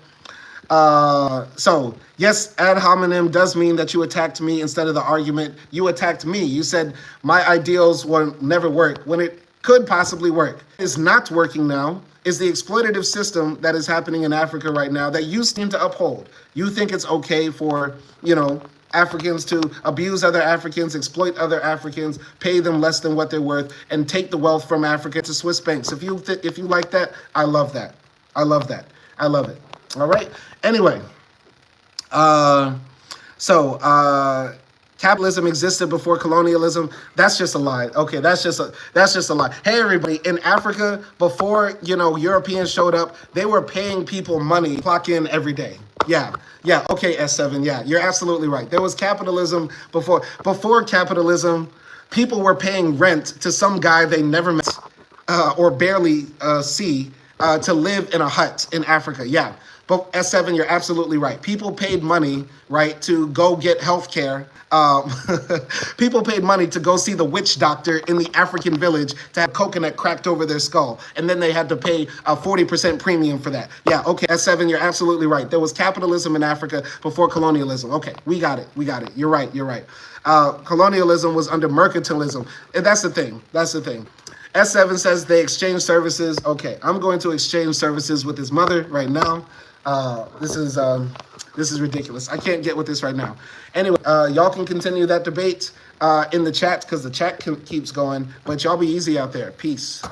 So, yes, ad hominem does mean that you attacked me instead of the argument. You attacked me. You said my ideals will never work when it could possibly work. It's not working now is the exploitative system that is happening in Africa right now that you seem to uphold. You think it's okay for, Africans to abuse other Africans, exploit other Africans, pay them less than what they're worth, and take the wealth from Africa to Swiss banks. If you like that, I love that. I love that. I love it. All right. Anyway, capitalism existed before colonialism. That's just a lie. Okay, that's just a lie. Hey, everybody, in Africa, before Europeans showed up, they were paying people money to clock in every day. Yeah. Okay, S7. Yeah, you're absolutely right. There was capitalism before. Before capitalism, people were paying rent to some guy they never met or barely see to live in a hut in Africa. Yeah. But S7, you're absolutely right. People paid money, right, to go get health care. People paid money to go see the witch doctor in the African village to have coconut cracked over their skull. And then they had to pay a 40% premium for that. Yeah, okay, S7, you're absolutely right. There was capitalism in Africa before colonialism. Okay, we got it. You're right. Colonialism was under mercantilism. And that's the thing. S7 says they exchange services. Okay, I'm going to exchange services with his mother right now. This is ridiculous. I can't get with this right now. Anyway, y'all can continue that debate in the chat because the chat keeps going. But y'all be easy out there. Peace.